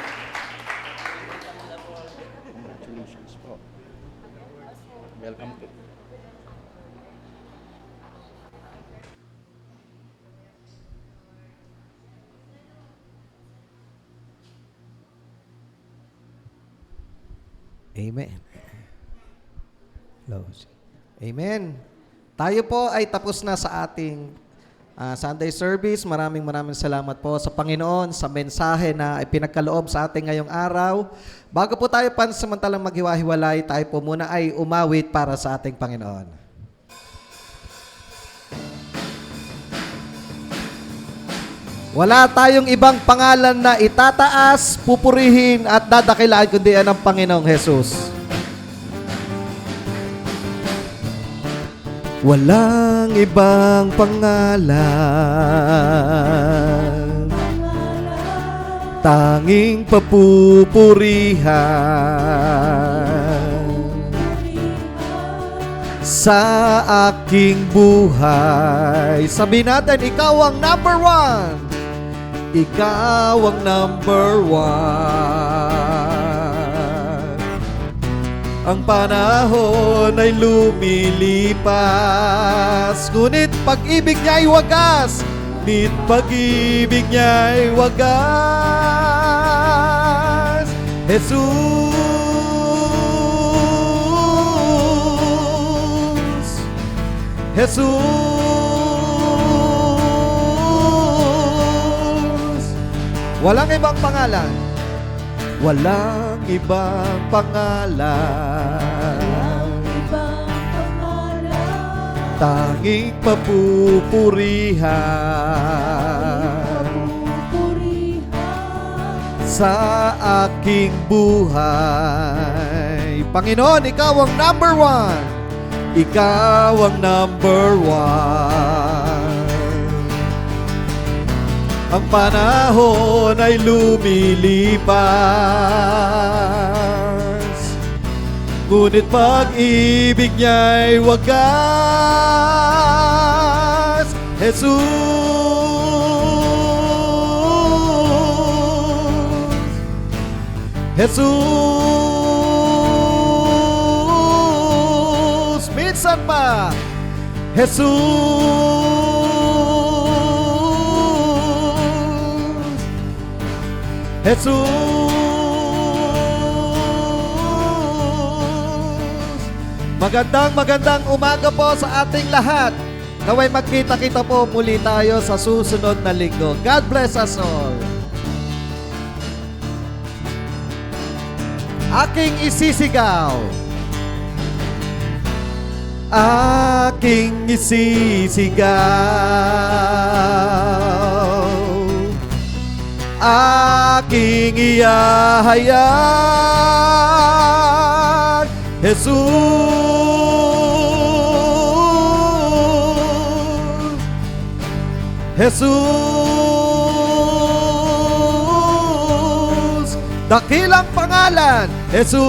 Congratulations po. Welcome to. Amen. Amen. Tayo po ay tapos na sa ating Sunday service. Maraming salamat po sa Panginoon sa mensahe na ipinagkaloob sa ating ngayong araw. Bago po tayo pansamantalang maghiwa-hiwalay, tayo po muna ay umawit para sa ating Panginoon. Wala tayong ibang pangalan na itataas, pupurihin at dadakilaan kundi ang Panginoong Jesus. Walang ibang pangalan, tanging papupurihan, sa aking buhay. Sabihin natin, ikaw ang number one. Ikaw ang number one. Ang panahon ay lumilipas, ngunit pag-ibig niya'y wagas. Ngunit pag-ibig niya'y wagas. Jesus, Jesus, walang ibang pangalan. Walang ibang pangalan. ibang pangalan. Tanging papupurihan Pupurihan. sa aking buhay. Panginoon, ikaw ang number one. Ikaw ang number one. Ang panahon ay lumilipas, ngunit pag-ibig niya'y wagas. Jesus, Jesus, minsan pa, Jesus, Jesus. Magandang umaga po sa ating lahat. Naway magkita-kita po muli tayo sa susunod na linggo. God bless us all. Aking isisigaw. Aking isisigaw. Aking iyahayag. Jesus, Jesus, dakilang pangalan. Jesus,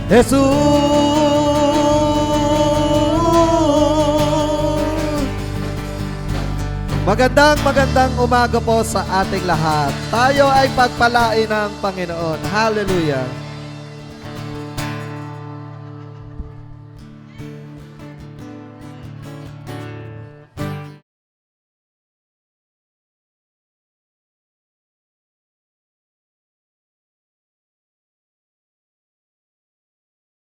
Jesus. Magandang umaga po sa ating lahat. Tayo ay pagpalain ng Panginoon. Hallelujah.